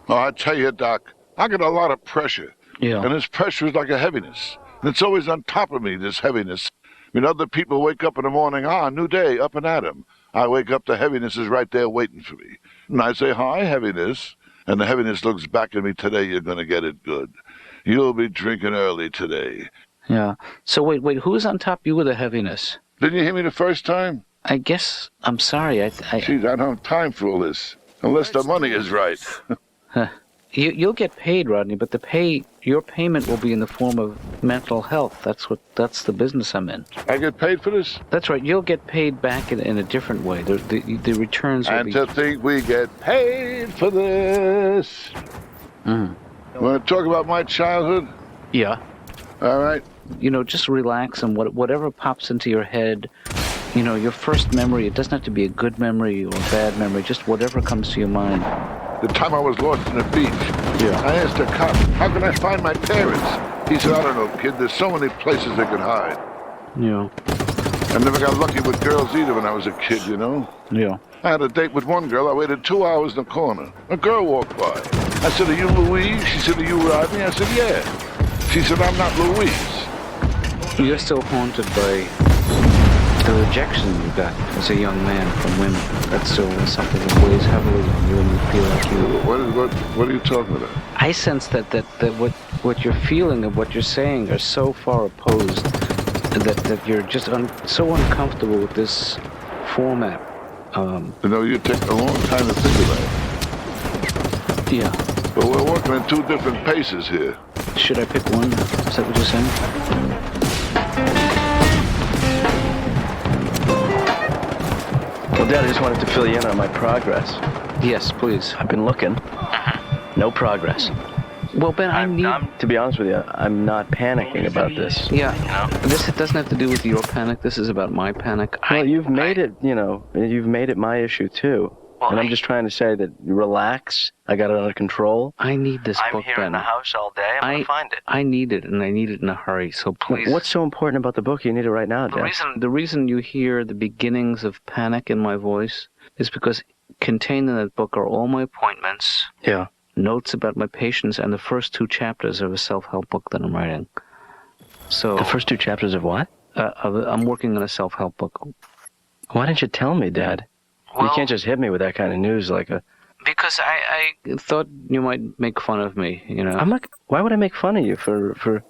L: Oh, I tell you, Doc, I get a lot of pressure.
F: Yeah.
L: And this pressure is like a heaviness. And it's always on top of me, this heaviness. I mean, other people wake up in the morning, new day, up and at 'em. I wake up, the heaviness is right there waiting for me. And I say, hi, heaviness. And the heaviness looks back at me, today you're going to get it good. You'll be drinking early today.
F: Yeah. So wait, who's on top of you with the heaviness?
L: Didn't you hear me the first time?
F: I guess, I'm sorry.
L: Jeez, I don't have time for all this. Unless the money is right.
F: You'll get paid, Rodney, but your payment will be in the form of mental health. That's the business I'm in.
L: I get paid for this?
F: That's right. You'll get paid back in a different way. The returns will
L: and
F: be...
L: to think we get paid for this.
F: Mm.
L: Want to talk about my childhood?
F: Yeah.
L: All right.
F: Just relax and whatever pops into your head, your first memory, it doesn't have to be a good memory or a bad memory, just whatever comes to your mind.
L: The time I was lost in the beach, I asked a cop, how can I find my parents? He said, I don't know, kid, there's so many places they could hide.
F: Yeah.
L: I never got lucky with girls either when I was a kid,
F: Yeah.
L: I had a date with one girl. I waited 2 hours in the corner. A girl walked by. I said, are you Louise? She said, are you Rodney? I said, yeah. She said, I'm not Louise.
F: You're still haunted by the rejection you got as a young man from women. That's still something that weighs heavily on you, and you feel like you...
L: What are you talking about?
F: I sense that what you're feeling and what you're saying are so far opposed that you're just so uncomfortable with this format.
L: You take a long time to think about it.
F: Yeah.
L: But we're working at two different paces here.
F: Should I pick one? Is that what you're saying?
B: Well, Dad, I just wanted to fill you in on my progress.
F: Yes, please.
B: I've been looking. No progress.
F: Well, Ben,
B: to be honest with you, I'm not panicking about this.
F: Yeah. This doesn't have to do with your panic. This is about my panic.
B: Well, you've made it my issue too. And I'm just trying to say that relax. I got it under control.
F: I need this book, Ben.
B: I'm here in the house all day. I'm gonna find it.
F: I need it, and I need it in a hurry. So please.
B: What's so important about the book? You need it right now, Dad.
F: The reason you hear the beginnings of panic in my voice is because contained in that book are all my appointments.
B: Yeah.
F: Notes about my patients, and the first 2 chapters of a self-help book that I'm writing. So
B: the first 2 chapters of what?
F: I'm working on a self-help book.
B: Why didn't you tell me, Dad? You can't just hit me with that kind of news like a...
F: Because I thought you might make fun of me,
B: I'm not... Why would I make fun of you for...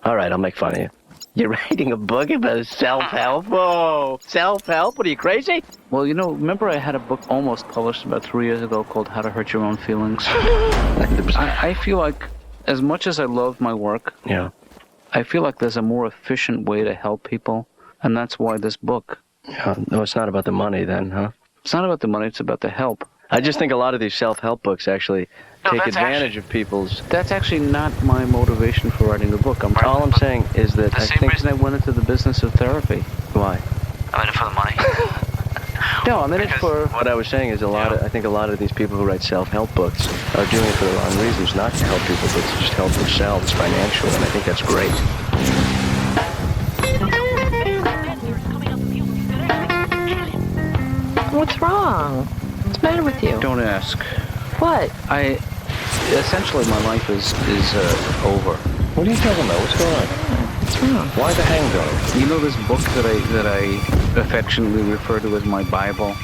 B: All right, I'll make fun of you. You're writing a book about self-help? Whoa! Self-help? What are you, crazy?
F: Well, remember I had a book almost published about 3 years ago called How to Hurt Your Own Feelings? I feel like, as much as I love my work, I feel like there's a more efficient way to help people, and that's why this book.
B: Yeah, no, it's not about the money then, huh?
F: It's not about the money, it's about the help.
B: I just think a lot of these self-help books actually take advantage of people's...
F: That's actually not my motivation for writing the book.
B: All I'm saying is that
F: the same reason I went into the business of therapy.
B: Why?
H: I'm in it for the money.
F: No, I'm in it for...
B: What I was saying is I think a lot of these people who write self-help books are doing it for the wrong reasons, not to help people, but to just help themselves financially, and I think that's great.
O: What's wrong? What's the matter with you?
F: Don't ask.
O: What?
F: Essentially, my life is over.
I: What are you talking about? What's going on?
O: What's wrong?
I: Why the hang dog?
F: You know this book that I affectionately refer to as my Bible,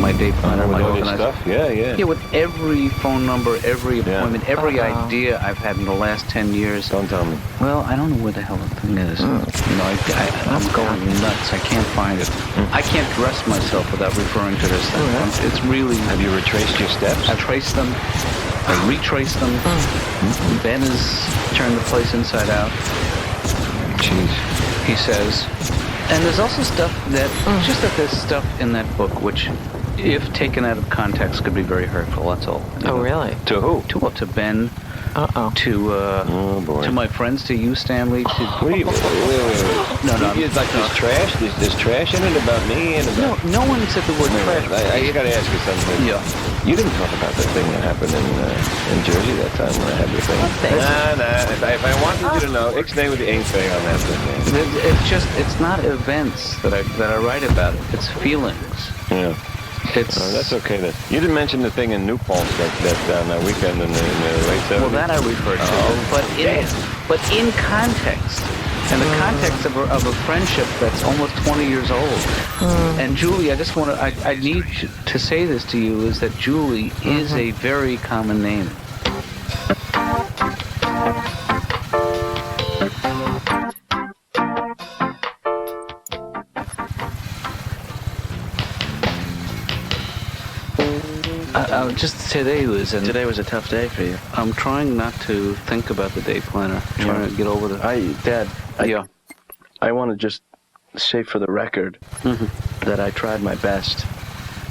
F: my day planner, my organizer.
I: Stuff? Yeah.
F: Yeah, with every phone number, every appointment, every idea I've had in the last 10 years.
I: Don't tell me.
F: Well, I don't know where the hell the thing is. I'm going nuts. I can't find it. I can't dress myself without referring to this thing. It's really...
I: Have you retraced your steps?
F: I traced them. I retraced them. Ben has turned the place inside out.
I: Jeez.
F: He says. And there's also stuff that, just that there's stuff in that book which if taken out of context, could be very hurtful. That's all.
O: Oh, really?
N: To who?
F: To Ben.
O: Uh-oh.
I: Oh, boy.
F: To my friends, to you, Stanley.
I: Wait.
F: No.
I: It's like there's trash. There's trash in it about me and about...
F: No one said the word trash.
I: I got to ask you something.
F: Yeah.
I: You didn't talk about the thing that happened in Jersey that time when I had the thing. Nah. If I wanted you to know, Ixnay would ain't saying on that thing.
F: It's not events that I write about. It's feelings.
I: Yeah. That's okay then. You didn't mention the thing in New Paltz that weekend in the late 70s.
F: Well, that I referred to, but in context, in the context of a friendship that's almost 20 years old. And Julie, I just want to, I need to say this to you, is that Julie is a very common name. Just today was
B: a tough day for you.
F: I'm trying not to think about the day planner. Trying to get over the.
B: Dad. I want to just say for the record that I tried my best.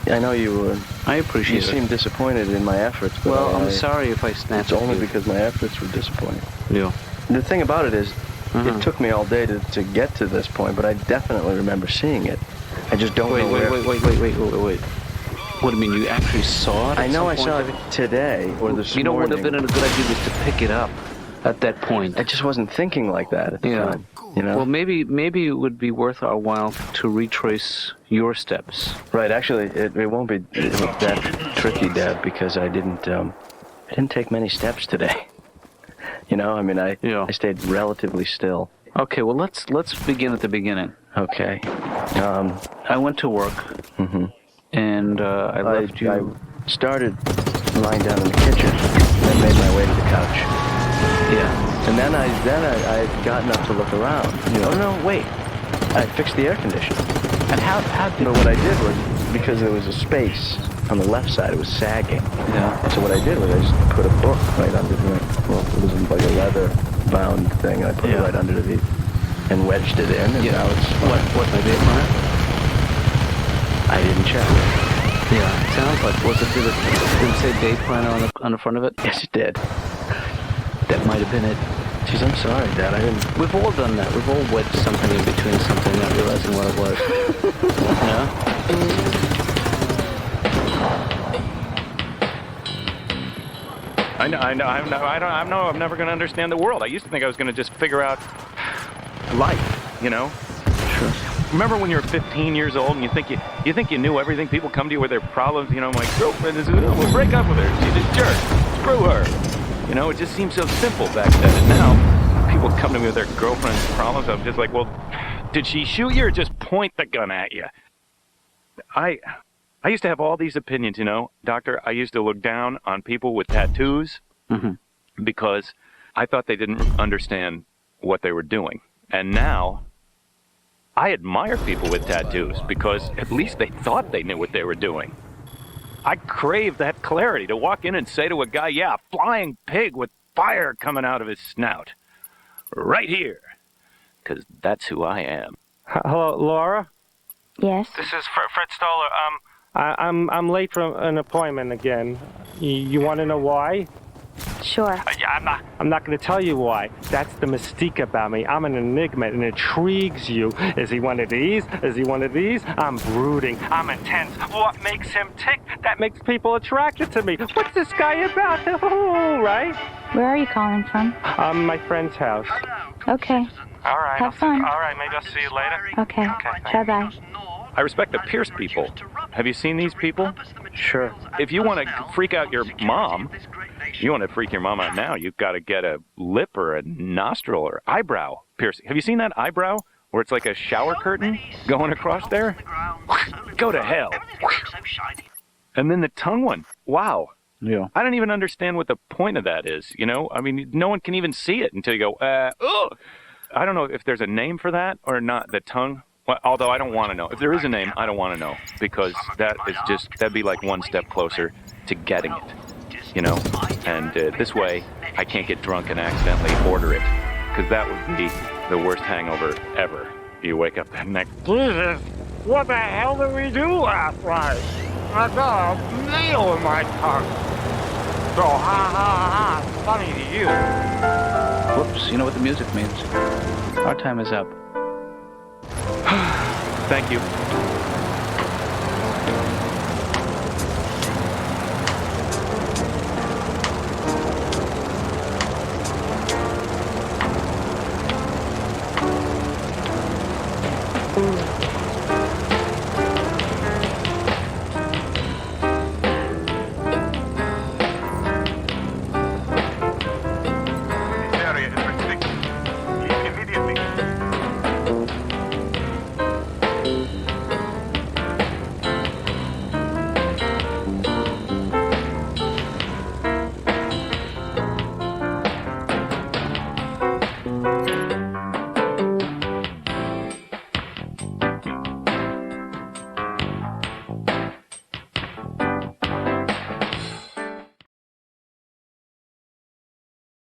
B: I know you were.
F: I appreciate it.
B: You seemed disappointed in my efforts. But
F: well, I'm sorry if I snapped.
B: It's only because my efforts were disappointing.
F: Yeah.
B: The thing about it is, it took me all day to get to this point, but I definitely remember seeing it. I just don't know where.
F: Wait. What do you mean? You actually saw it?
B: I know I saw it today or this morning.
F: You know what would have been a good idea was to pick it up at that point.
B: I just wasn't thinking like that at the time. You know?
F: Well, maybe it would be worth our while to retrace your steps.
B: Right. Actually, it won't be that tricky, Dad, because I didn't take many steps today. You know, I mean, I stayed relatively still.
F: Okay. Well, let's begin at the beginning.
B: Okay.
F: I went to work. And I left you.
B: I started lying down in the kitchen and made my way to the couch.
F: Yeah.
B: And then I had gotten up to look around. Oh no, wait! I fixed the air conditioner.
F: And how did?
B: But what I did was, because there was a space on the left side, it was sagging.
F: Yeah.
B: So what I did was I just put a book right under the. Well, it was like a leather-bound thing. I put it right underneath and wedged it in. And now it's
F: what my day planner?
B: I didn't check.
F: Yeah, it sounds like. Did it say day planner on the front of it?
B: Yes, it did.
F: That might have been it.
B: Jeez, I'm sorry, Dad. I didn't.
F: We've all done that. We've all wedged something in between something, not realizing what it was.
N: I know I'm never going to understand the world. I used to think I was going to just figure out life, you know?
F: Sure.
N: Remember when you were 15 years old and you think you knew everything? People come to you with their problems, you know, my girlfriend is, we'll break up with her. She's a jerk. Screw her. You know, it just seemed so simple back then. And now, people come to me with their girlfriend's problems. I'm just like, well, did she shoot you or just point the gun at you? I used to have all these opinions, you know. Doctor, I used to look down on people with tattoos because I thought they didn't understand what they were doing. And now, I admire people with tattoos because at least they thought they knew what they were doing. I crave that clarity to walk in and say to a guy, yeah, a flying pig with fire coming out of his snout. Right here. Because that's who I am.
M: Hello, Laura?
C: Yes?
M: This is Fred Stoller. I'm late for an appointment again. You want to know why?
C: Sure.
M: Yeah, I'm not going to tell you why. That's the mystique about me. I'm an enigma and it intrigues you. Is he one of these? Is he one of these? I'm brooding. I'm intense. What makes him tick? That makes people attracted to me. What's this guy about? Oh, right?
C: Where are you calling from?
M: My friend's house.
C: Okay.
M: All right.
C: Have fun.
M: All right, maybe I'll see you later.
C: Okay. Bye-bye.
N: I respect the Pierce people. Have you seen these people?
B: Sure.
N: If you want to freak out your mom, you want to freak your mom out now, you've got to get a lip or a nostril or eyebrow piercing. Have you seen that eyebrow where it's like a shower curtain going across there? Go to hell. And then the tongue one. Wow.
F: Yeah.
N: I don't even understand what the point of that is, you know? I mean, no one can even see it until you go, ugh. I don't know if there's a name for that or not, the tongue. Well, although I don't want to know. If there is a name, I don't want to know because that'd be like one step closer to getting it, you know? And this way, I can't get drunk and accidentally order it because that would be the worst hangover ever. You wake up that next.
M: Jesus, what the hell did we do last night?
P: I got a needle in my tongue. So ha ha ha, funny to you.
F: Whoops, you know what the music means. Our time is up.
N: Thank you.